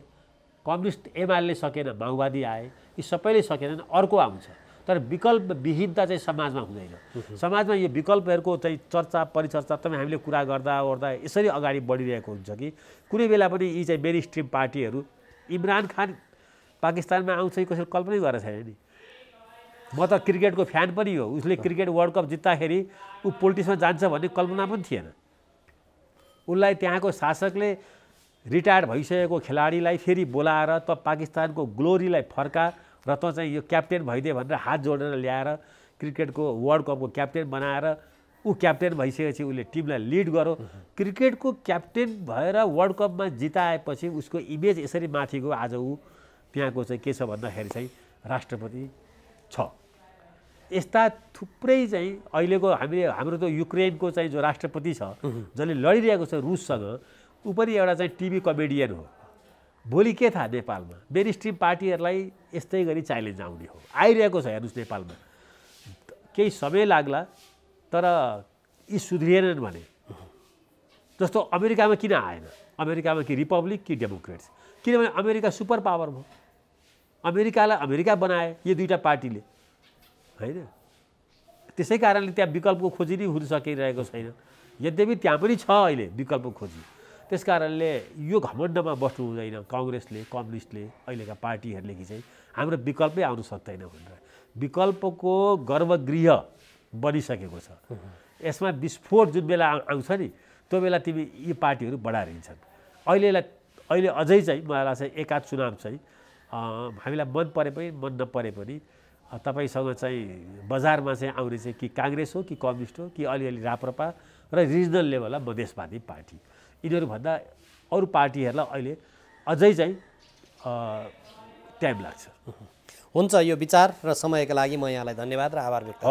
कम्युनिस्ट एमाले सकेन, माओवादी आए, यी सबैले सकेनन्, अर्को आउँछ। तर विकल्प विहीनता चाहिँ समाजमा हुँदैन। समाजमा यो विकल्पहरूको चाहिँ चर्चा परिचर्चा तपाईँ हामीले कुरा गर्दा ओर्दा यसरी अगाडि बढिरहेको हुन्छ कि कुनै बेला पनि यी चाहिँ मेन स्ट्रिम पार्टीहरू, इमरान खान पाकिस्तानमा आउँछ कसैले कल्पनै गरेको छैन नि। म त क्रिकेटको फ्यान पनि हो, उसले क्रिकेट वर्ल्ड कप जित्दाखेरि ऊ पोलिटिक्समा जान्छ भन्ने कल्पना पनि थिएन। उसलाई त्यहाँको शासकले रिटायर्ड भइसकेको खेलाडीलाई फेरि बोलाएर त पाकिस्तानको ग्लोरीलाई फर्का र त चाहिँ यो क्याप्टेन भइदिए भनेर हात जोडेर ल्याएर क्रिकेटको वर्ल्ड कपको क्याप्टेन बनाएर ऊ क्याप्टेन भइसकेपछि उसले टिमलाई लिड गर्यो। क्रिकेटको क्याप्टेन भएर वर्ल्ड कपमा जिताएपछि उसको इमेज यसरी माथि गयो। आज ऊ त्यहाँको चाहिँ के छ भन्दाखेरि चाहिँ राष्ट्रपति छ। यस्ता थुप्रै चाहिँ अहिलेको हाम्रो त युक्रेनको चाहिँ जो राष्ट्रपति छ जसले लडिरहेको छ रुससँग, ऊ पनि एउटा चाहिँ टिभी कमेडियन हो। भोलि के थाहा नेपालमा मेन स्ट्रिम पार्टीहरूलाई यस्तै गरी च्यालेन्ज आउने हो, आइरहेको छ। हेर्नुहोस् नेपालमा केही समय लाग्ला तर यी सुध्रिएनन् भने। जस्तो अमेरिकामा किन आएन? अमेरिकामा कि रिपब्लिक कि डेमोक्रेट्स? किनभने अमेरिका सुपर पावर भयो, अमेरिकालाई अमेरिका बनाए यो दुईटा पार्टीले, होइन? त्यसै कारणले त्यहाँ विकल्पको खोजी नै हुन सकिरहेको छैन। यद्यपि त्यहाँ पनि छ अहिले विकल्पको खोजी। त्यस कारणले यो घमण्डमा बस्नु हुँदैन काङ्ग्रेसले, कम्युनिस्टले, अहिलेका पार्टीहरूले कि चाहिँ हाम्रो विकल्पै आउनु सक्दैन भनेर। विकल्पको गर्भगृह बनिसकेको छ। यसमा विस्फोट जुन बेला आउँछ नि त्यो बेला तिमी यी पार्टीहरू बढाइन्छन्। अहिले अझै चाहिँ मलाई चाहिँ एकाध चुनाव चाहिँ हामीलाई मन परे पनि मन नपरे पनि तपाईँसँग चाहिँ बजारमा चाहिँ आउने चाहिँ कि काङ्ग्रेस हो कि कम्युनिस्ट हो कि अलिअलि राप्रपा र रिजनल लेभलमा मधेसवादी पार्टी, यिनीहरूभन्दा अरू पार्टीहरूलाई अहिले अझै चाहिँ टाइम लाग्छ। हुन्छ, यो विचार र समयका लागि म यहाँलाई धन्यवाद र आभार व्यक्त गर्छु।